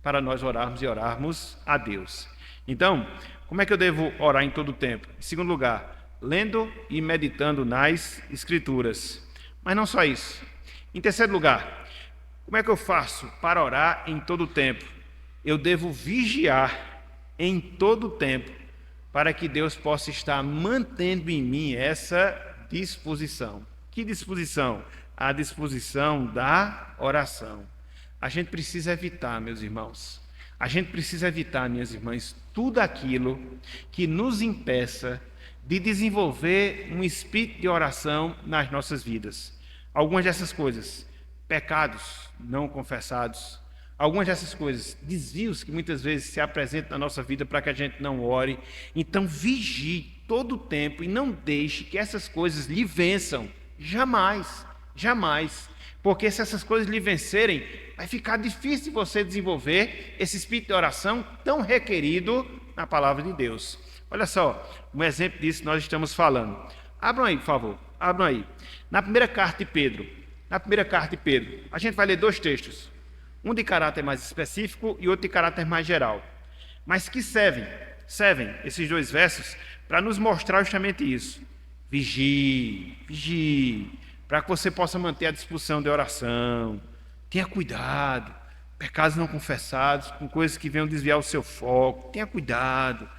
S1: para nós orarmos e orarmos a Deus. Então, como é que eu devo orar em todo o tempo? Em segundo lugar, lendo e meditando nas Escrituras. Mas não só isso. Em terceiro lugar, como é que eu faço para orar em todo o tempo? Eu devo vigiar em todo o tempo, para que Deus possa estar mantendo em mim essa disposição. Que disposição? A disposição da oração. A gente precisa evitar, meus irmãos, a gente precisa evitar, minhas irmãs, tudo aquilo que nos impeça de desenvolver um espírito de oração nas nossas vidas. Algumas dessas coisas, pecados não confessados, algumas dessas coisas, desvios que muitas vezes se apresentam na nossa vida para que a gente não ore. Então vigie todo o tempo e não deixe que essas coisas lhe vençam. Jamais, jamais. Porque se essas coisas lhe vencerem, vai ficar difícil você desenvolver esse espírito de oração tão requerido na palavra de Deus. Olha só, um exemplo disso nós estamos falando. Abram aí, por favor. Abram aí. Na primeira carta de Pedro, a gente vai ler dois textos. Um de caráter mais específico e outro de caráter mais geral. Mas que servem esses dois versos para nos mostrar justamente isso. Vigie, para que você possa manter a disposição de oração. Tenha cuidado, pecados não confessados, com coisas que venham desviar o seu foco. Tenha cuidado.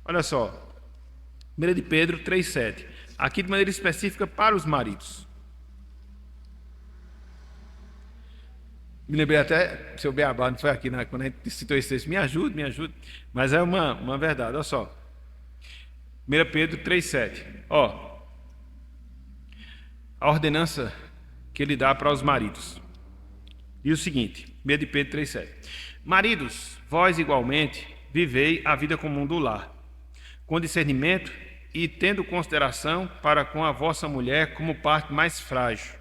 S1: Olha só, 1 de Pedro 3,7. Aqui de maneira específica para os maridos. Me lembrei até, seu Beabá, não foi aqui, né? Quando a gente citou esse texto, me ajude. Mas é uma verdade, olha só. 1 Pedro 3,7. A ordenança que ele dá para os maridos. Diz o seguinte, 1 de Pedro 3,7. Maridos, vós igualmente vivei a vida comum do lar, com discernimento e tendo consideração para com a vossa mulher como parte mais frágil.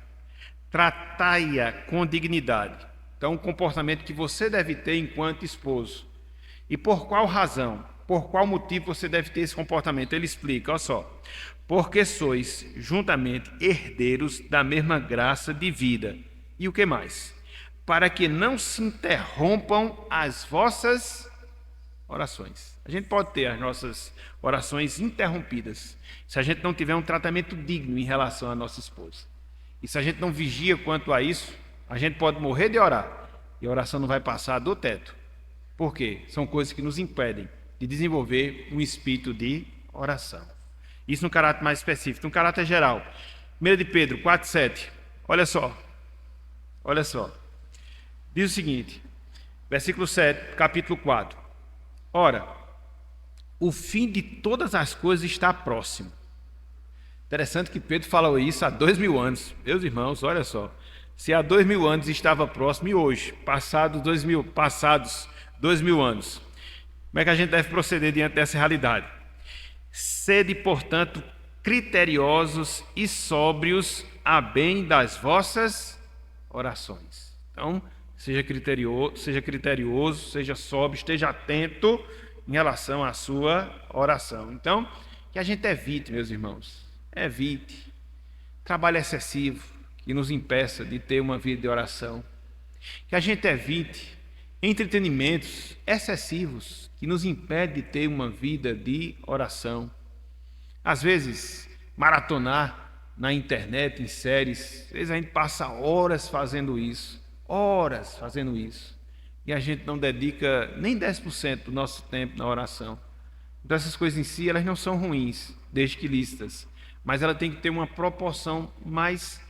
S1: Tratai-a com dignidade. Então, um comportamento que você deve ter enquanto esposo. E por qual razão? Por qual motivo você deve ter esse comportamento? Ele explica, olha só. Porque sois juntamente herdeiros da mesma graça de vida. E o que mais? Para que não se interrompam as vossas orações. A gente pode ter as nossas orações interrompidas se a gente não tiver um tratamento digno em relação à nossa esposa. E se a gente não vigia quanto a isso, a gente pode morrer de orar e a oração não vai passar do teto. Por quê? São coisas que nos impedem de desenvolver um espírito de oração. Isso no caráter mais específico. No caráter geral, 1 de Pedro 4,7. Olha só. Diz o seguinte, versículo 7, capítulo 4. Ora, o fim de todas as coisas está próximo. Interessante que Pedro falou isso há 2000 anos. Meus irmãos, olha só. Se há 2000 anos estava próximo e hoje, passados 2000 anos, como é que a gente deve proceder diante dessa realidade? Sede, portanto, criteriosos e sóbrios a bem das vossas orações. Então, seja criterioso, seja sóbrio, esteja atento em relação à sua oração. Então, que a gente evite, meus irmãos, evite trabalho excessivo que nos impeça de ter uma vida de oração. Que a gente evite entretenimentos excessivos que nos impedem de ter uma vida de oração. Às vezes, maratonar na internet, em séries, às vezes a gente passa horas fazendo isso, e a gente não dedica nem 10% do nosso tempo na oração. Então essas coisas em si, elas não são ruins, desde que lícitas, mas ela tem que ter uma proporção mais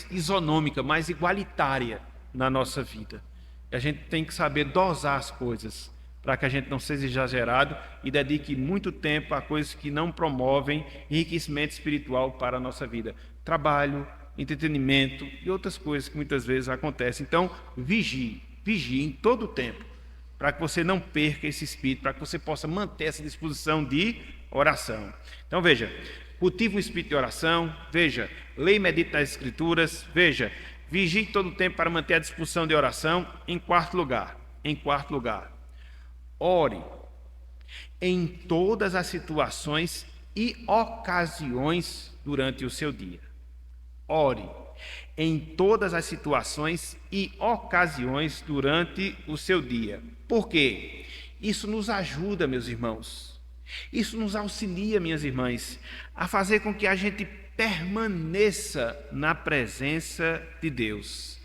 S1: isonômica, mais igualitária na nossa vida. E a gente tem que saber dosar as coisas, para que a gente não seja exagerado e dedique muito tempo a coisas que não promovem enriquecimento espiritual para a nossa vida. Trabalho, entretenimento e outras coisas que muitas vezes acontecem. Então, vigie em todo o tempo, para que você não perca esse espírito, para que você possa manter essa disposição de oração. Então, veja, cultive o espírito de oração, veja, leia e medite nas Escrituras, veja, vigie todo o tempo para manter a disposição de oração. Em quarto lugar, ore em todas as situações e ocasiões durante o seu dia. Ore em todas as situações e ocasiões durante o seu dia. Por quê? Isso nos ajuda, meus irmãos. Isso nos auxilia, minhas irmãs, a fazer com que a gente permaneça na presença de Deus.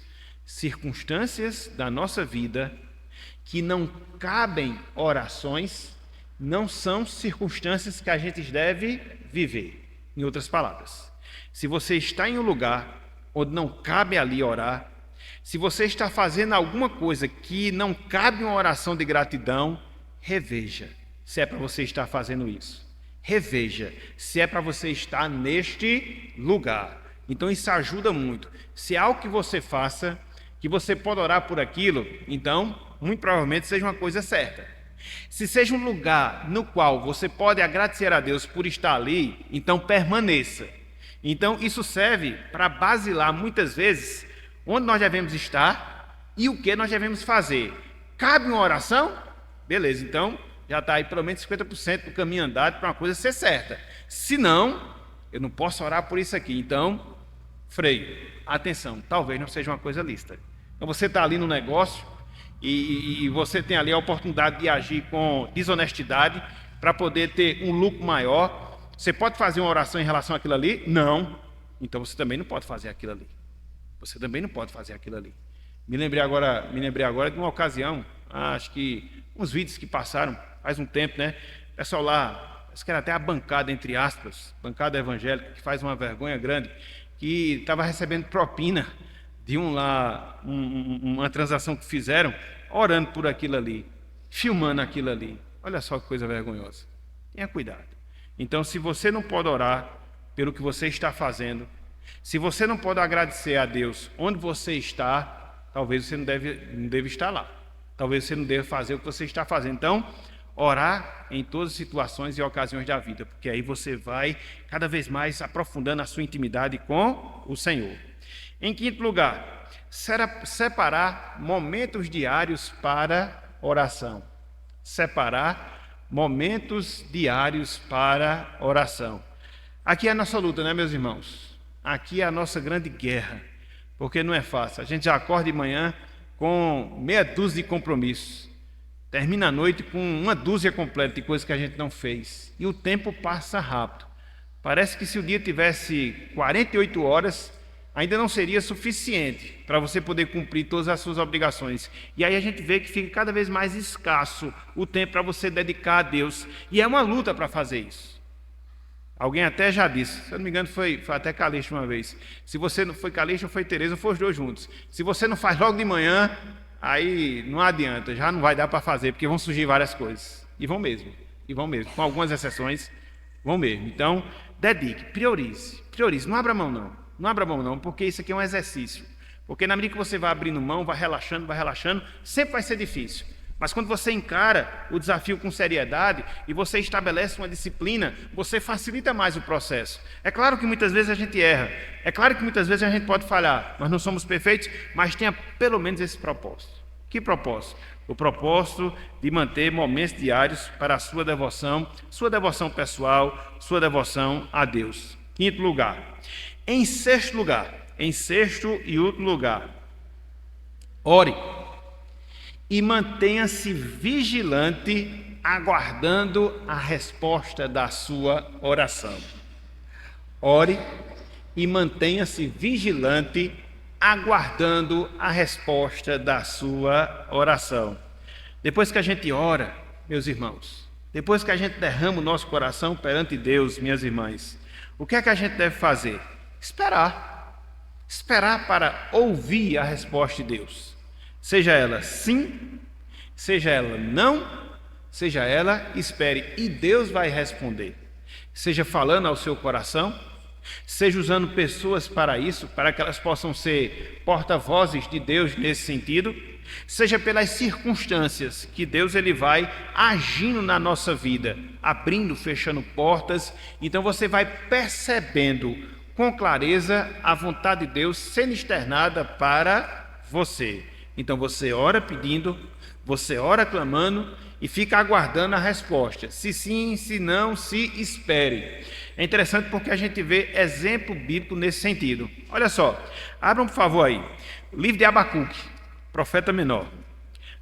S1: Circunstâncias da nossa vida que não cabem orações, não são circunstâncias que a gente deve viver. Em outras palavras, se você está em um lugar onde não cabe ali orar, se você está fazendo alguma coisa que não cabe uma oração de gratidão, reveja se é para você estar fazendo isso. Reveja se é para você estar neste lugar. Então isso ajuda muito. Se é algo que você faça, que você pode orar por aquilo, então muito provavelmente seja uma coisa certa. Se seja um lugar no qual você pode agradecer a Deus por estar ali, então permaneça. Então isso serve para basilar muitas vezes onde nós devemos estar e o que nós devemos fazer. Cabe uma oração? Beleza, então já está aí pelo menos 50% do caminho andado para uma coisa ser certa. Se não, eu não posso orar por isso aqui, então freio. Atenção, talvez não seja uma coisa lícita. Então você está ali no negócio e você tem ali a oportunidade de agir com desonestidade para poder ter um lucro maior. Você pode fazer uma oração em relação àquilo ali? Não. Então você também não pode fazer aquilo ali. Me lembrei agora de uma ocasião, acho que uns vídeos que passaram faz um tempo, né? O pessoal lá, acho que era até a bancada, entre aspas, bancada evangélica, que faz uma vergonha grande, que estava recebendo propina de uma transação que fizeram, orando por aquilo ali, filmando aquilo ali. Olha só que coisa vergonhosa. Tenha cuidado. Então, se você não pode orar pelo que você está fazendo, se você não pode agradecer a Deus onde você está, talvez você não deve estar lá. Talvez você não deva fazer o que você está fazendo. Então, orar em todas as situações e ocasiões da vida, porque aí você vai cada vez mais aprofundando a sua intimidade com o Senhor. Em quinto lugar, separar momentos diários para oração. Separar momentos diários para oração. Aqui é a nossa luta, né, meus irmãos? Aqui é a nossa grande guerra, porque não é fácil. A gente já acorda de manhã com meia dúzia de compromissos, termina a noite com uma dúzia completa de coisas que a gente não fez, e o tempo passa rápido. Parece que se o dia tivesse 48 horas, ainda não seria suficiente para você poder cumprir todas as suas obrigações. E aí a gente vê que fica cada vez mais escasso o tempo para você dedicar a Deus, e é uma luta para fazer isso. Alguém até já disse, se eu não me engano foi até Calixto uma vez, se você não foi Calixto ou foi Tereza, ou foi os dois juntos, se você não faz logo de manhã, aí não adianta, já não vai dar para fazer, porque vão surgir várias coisas, e vão mesmo, com algumas exceções, vão mesmo. Então, dedique, priorize, não abra mão não abra mão não, porque isso aqui é um exercício, porque na medida que você vai abrindo mão, vai relaxando, sempre vai ser difícil, mas quando você encara o desafio com seriedade e você estabelece uma disciplina, você facilita mais o processo. É claro que muitas vezes a gente erra, é claro que muitas vezes a gente pode falhar, nós não somos perfeitos, mas tenha pelo menos esse propósito. Que propósito? O propósito de manter momentos diários para a sua devoção pessoal, sua devoção a Deus. Quinto lugar. Em sexto e último lugar, ore e mantenha-se vigilante, aguardando a resposta da sua oração. Ore e mantenha-se vigilante, aguardando a resposta da sua oração. Depois que a gente ora, meus irmãos, depois que a gente derrama o nosso coração perante Deus, minhas irmãs, o que é que a gente deve fazer? Esperar para ouvir a resposta de Deus. Seja ela sim, seja ela não, seja ela espere, e Deus vai responder. Seja falando ao seu coração, seja usando pessoas para isso, para que elas possam ser porta-vozes de Deus nesse sentido, seja pelas circunstâncias que Deus ele vai agindo na nossa vida, abrindo, fechando portas. Então você vai percebendo com clareza a vontade de Deus sendo externada para você. Então você ora pedindo, você ora clamando e fica aguardando a resposta. Se sim, se não, se espere. É interessante porque a gente vê exemplo bíblico nesse sentido. Olha só, abram por favor aí, o livro de Abacuque, profeta menor.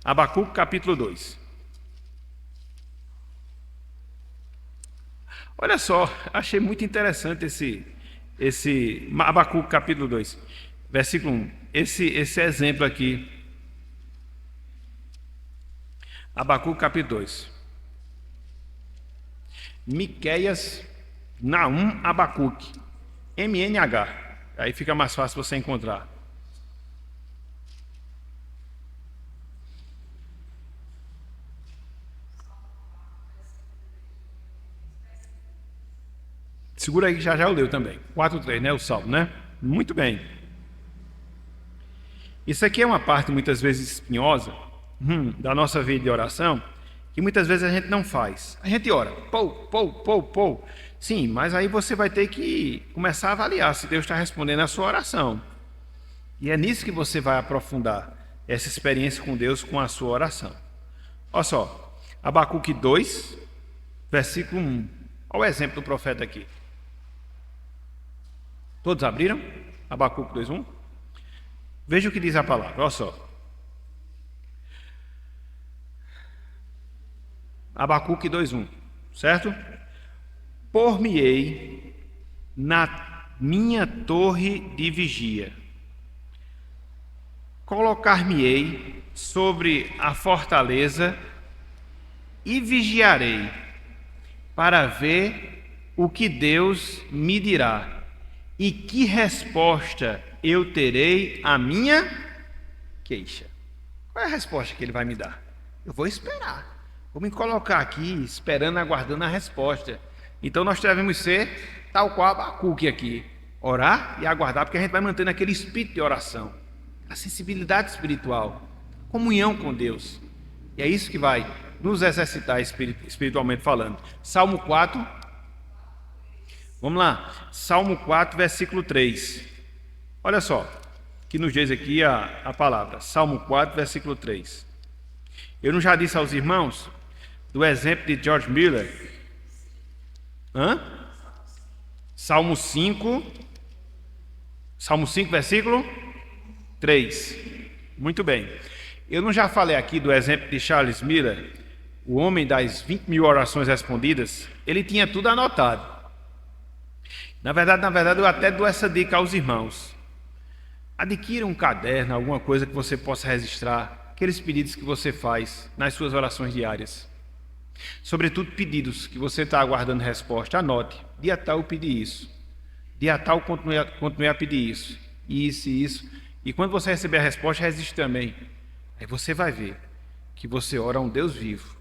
S1: Abacuque capítulo 2. Olha só, achei muito interessante esse Abacuque capítulo 2, versículo 1. Esse exemplo aqui. Abacuque capítulo 2. Miqueias, Naum, Abacuque, MNH. Aí fica mais fácil você encontrar. Segura aí que já eu leio também. 4:3, né? O salmo, né? Muito bem. Isso aqui é uma parte muitas vezes espinhosa da nossa vida de oração, que muitas vezes a gente não faz. A gente ora, pou. Sim, mas aí você vai ter que começar a avaliar se Deus está respondendo a sua oração. E é nisso que você vai aprofundar essa experiência com Deus, com a sua oração. Olha só, Abacuque 2, versículo 1. Olha o exemplo do profeta aqui. Todos abriram? Abacuque 2:1. Veja o que diz a palavra, olha só. Abacuque 2:1, certo? Por-me-ei na minha torre de vigia, colocar-me-ei sobre a fortaleza e vigiarei para ver o que Deus me dirá e que resposta eu terei à minha queixa. Qual é a resposta que ele vai me dar? Eu vou esperar. Vou me colocar aqui, esperando, aguardando a resposta. Então nós devemos ser tal qual Abacuque aqui. Orar e aguardar, porque a gente vai mantendo aquele espírito de oração, a sensibilidade espiritual, comunhão com Deus. E é isso que vai nos exercitar espiritualmente falando. Salmo 4. Vamos lá. Salmo 4, versículo 3. Olha só, que nos diz aqui a palavra. Salmo 4, versículo 3. Eu não já disse aos irmãos do exemplo de George Miller? Salmo 5, versículo 3. Muito bem. Eu não já falei aqui do exemplo de Charles Miller, o homem das 20.000 orações respondidas? Ele tinha tudo anotado. Na verdade, eu até dou essa dica aos irmãos. Adquira um caderno, alguma coisa que você possa registrar aqueles pedidos que você faz nas suas orações diárias. Sobretudo pedidos que você está aguardando resposta. Anote, dia tal eu pedi isso, dia tal continuei a pedir isso, isso. E quando você receber a resposta, resiste também. Aí você vai ver que você ora a um Deus vivo,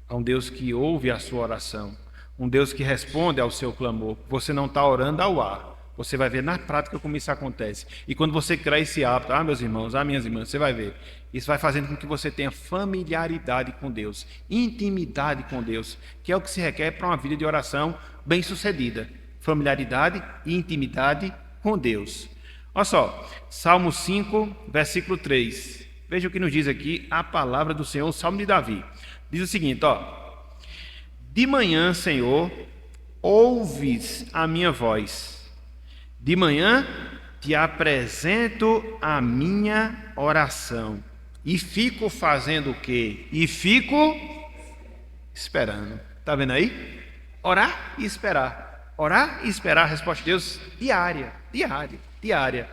S1: a um Deus que ouve a sua oração, um Deus que responde ao seu clamor. Você não está orando ao ar. Você vai ver na prática como isso acontece. E quando você criar esse hábito, meus irmãos, minhas irmãs, você vai ver. Isso vai fazendo com que você tenha familiaridade com Deus, intimidade com Deus, que é o que se requer para uma vida de oração bem-sucedida. Familiaridade e intimidade com Deus. Olha só, Salmo 5, versículo 3. Veja o que nos diz aqui a palavra do Senhor, o Salmo de Davi. Diz o seguinte, de manhã, Senhor, ouves a minha voz. De manhã te apresento a minha oração. E fico fazendo o quê? E fico esperando. Está vendo aí? Orar e esperar. Orar e esperar a resposta de Deus diária.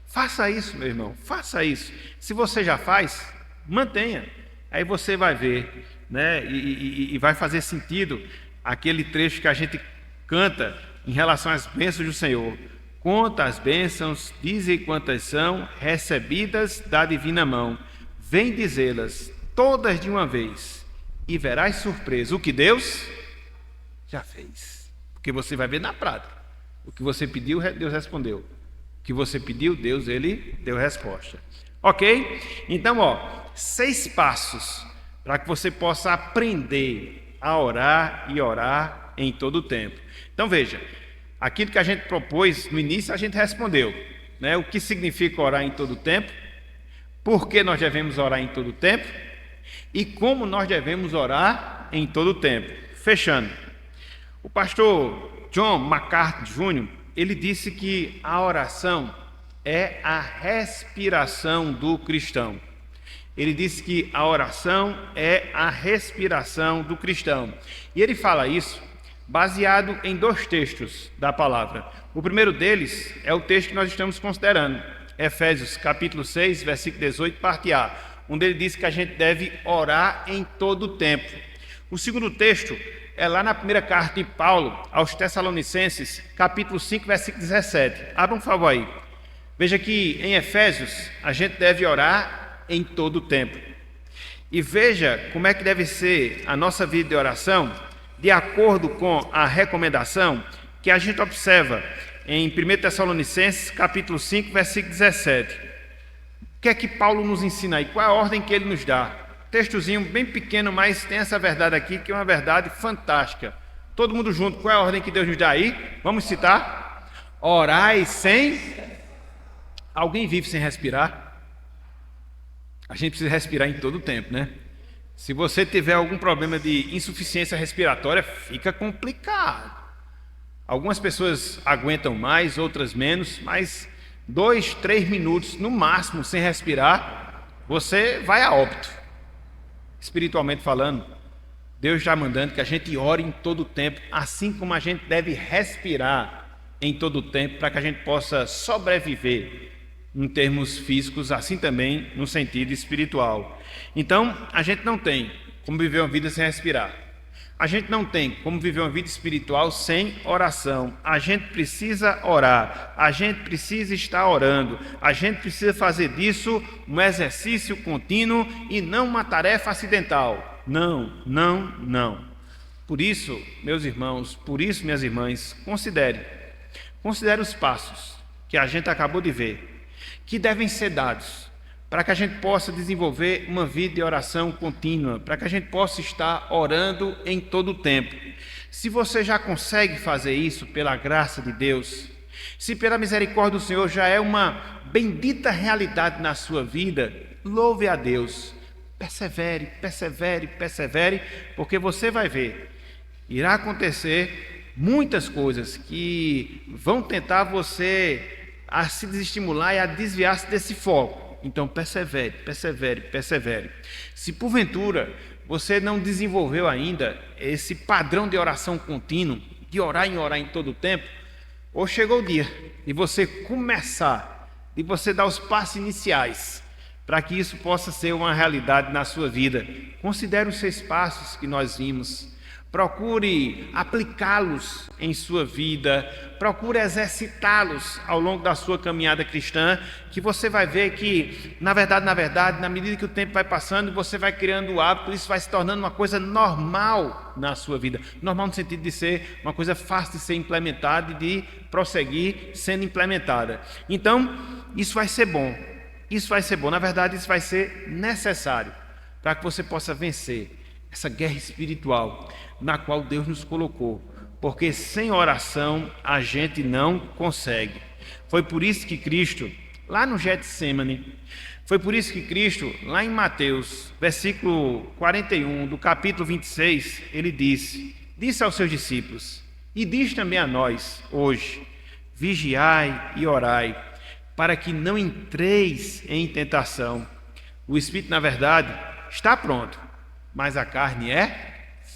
S1: Faça isso, meu irmão. Faça isso. Se você já faz, mantenha. Aí você vai ver, né? E vai fazer sentido aquele trecho que a gente canta em relação às bênçãos do Senhor. Conta as bênçãos, dize quantas são, recebidas da divina mão. Vem dizê-las todas de uma vez, e verás surpresa o que Deus já fez. Porque você vai ver na prática. O que você pediu, Deus respondeu. O que você pediu, Deus, Ele deu resposta. Ok? Então, 6 passos para que você possa aprender a orar e orar em todo o tempo. Então, veja. Aquilo que a gente propôs no início, a gente respondeu, né? O que significa orar em todo o tempo, por que nós devemos orar em todo o tempo e como nós devemos orar em todo o tempo. Fechando, o pastor John MacArthur Jr., ele disse que a oração é a respiração do cristão. Ele disse que a oração é a respiração do cristão. E ele fala isso baseado em 2 textos da palavra. O primeiro deles é o texto que nós estamos considerando, Efésios capítulo 6, versículo 18, parte A, onde ele diz que a gente deve orar em todo o tempo. O segundo texto é lá na primeira carta de Paulo aos Tessalonicenses, capítulo 5, versículo 17. Abra um favor aí. Veja que em Efésios a gente deve orar em todo o tempo. E veja como é que deve ser a nossa vida de oração, de acordo com a recomendação que a gente observa em 1 Tessalonicenses, capítulo 5, versículo 17. O que é que Paulo nos ensina aí? Qual é a ordem que ele nos dá? Textozinho bem pequeno, mas tem essa verdade aqui, que é uma verdade fantástica. Todo mundo junto, qual é a ordem que Deus nos dá aí? Vamos citar? Orai sem... Alguém vive sem respirar? A gente precisa respirar em todo o tempo, né? Se você tiver algum problema de insuficiência respiratória, fica complicado. Algumas pessoas aguentam mais, outras menos, mas 2, 3 minutos no máximo sem respirar, você vai a óbito. Espiritualmente falando, Deus está mandando que a gente ore em todo o tempo, assim como a gente deve respirar em todo o tempo, para que a gente possa sobreviver em termos físicos, assim também no sentido espiritual. Então, a gente não tem como viver uma vida sem respirar. A gente não tem como viver uma vida espiritual sem oração. A gente precisa orar, a gente precisa estar orando, a gente precisa fazer disso um exercício contínuo e não uma tarefa acidental. Não. Por isso, meus irmãos, por isso, minhas irmãs, considere os passos que a gente acabou de ver, que devem ser dados para que a gente possa desenvolver uma vida de oração contínua, para que a gente possa estar orando em todo o tempo. Se você já consegue fazer isso pela graça de Deus, se pela misericórdia do Senhor já é uma bendita realidade na sua vida, louve a Deus, persevere, porque você vai ver, irá acontecer muitas coisas que vão tentar você a se desestimular e a desviar-se desse foco. Então persevere. Se porventura você não desenvolveu ainda esse padrão de oração contínuo, de orar em todo o tempo, ou chegou o dia de você começar, de você dar os passos iniciais, para que isso possa ser uma realidade na sua vida. Considere os 6 passos que nós vimos. procure aplicá-los em sua vida, procure exercitá-los ao longo da sua caminhada cristã, que você vai ver que, na verdade, na medida que o tempo vai passando, você vai criando o hábito, isso vai se tornando uma coisa normal na sua vida. Normal no sentido de ser uma coisa fácil de ser implementada e de prosseguir sendo implementada. Então, isso vai ser bom. Isso vai ser bom. Na verdade, isso vai ser necessário para que você possa vencer essa guerra espiritual na qual Deus nos colocou, porque sem oração a gente não consegue. Foi por isso que Cristo, lá no Getsêmani, foi por isso que Cristo, lá em Mateus, versículo 41 do capítulo 26, ele disse aos seus discípulos, e diz também a nós hoje, vigiai e orai, para que não entreis em tentação. O Espírito, na verdade, está pronto, mas a carne é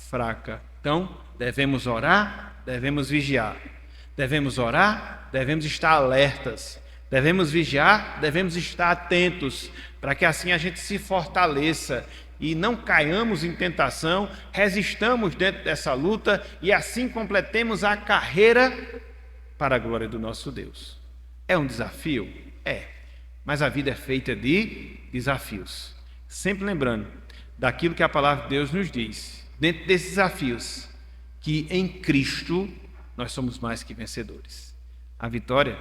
S1: fraca. Então, devemos orar, devemos vigiar. Devemos orar, devemos estar alertas. Devemos vigiar, devemos estar atentos, para que assim a gente se fortaleça e não caiamos em tentação, resistamos dentro dessa luta e assim completemos a carreira para a glória do nosso Deus. É um desafio? É. Mas a vida é feita de desafios. Sempre lembrando daquilo que a palavra de Deus nos diz, dentro desses desafios, que em Cristo nós somos mais que vencedores. A vitória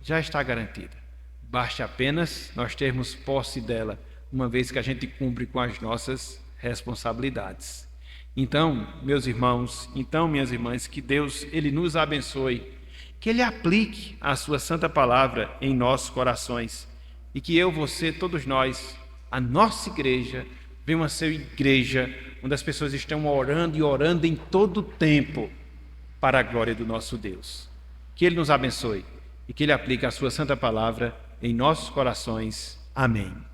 S1: já está garantida. Basta apenas nós termos posse dela, uma vez que a gente cumpre com as nossas responsabilidades. Então, meus irmãos, minhas irmãs, que Deus ele nos abençoe, que Ele aplique a sua santa palavra em nossos corações e que eu, você, todos nós, a nossa igreja, venha a ser igreja onde as pessoas estão orando e orando em todo o tempo para a glória do nosso Deus. Que Ele nos abençoe e que Ele aplique a sua santa palavra em nossos corações. Amém.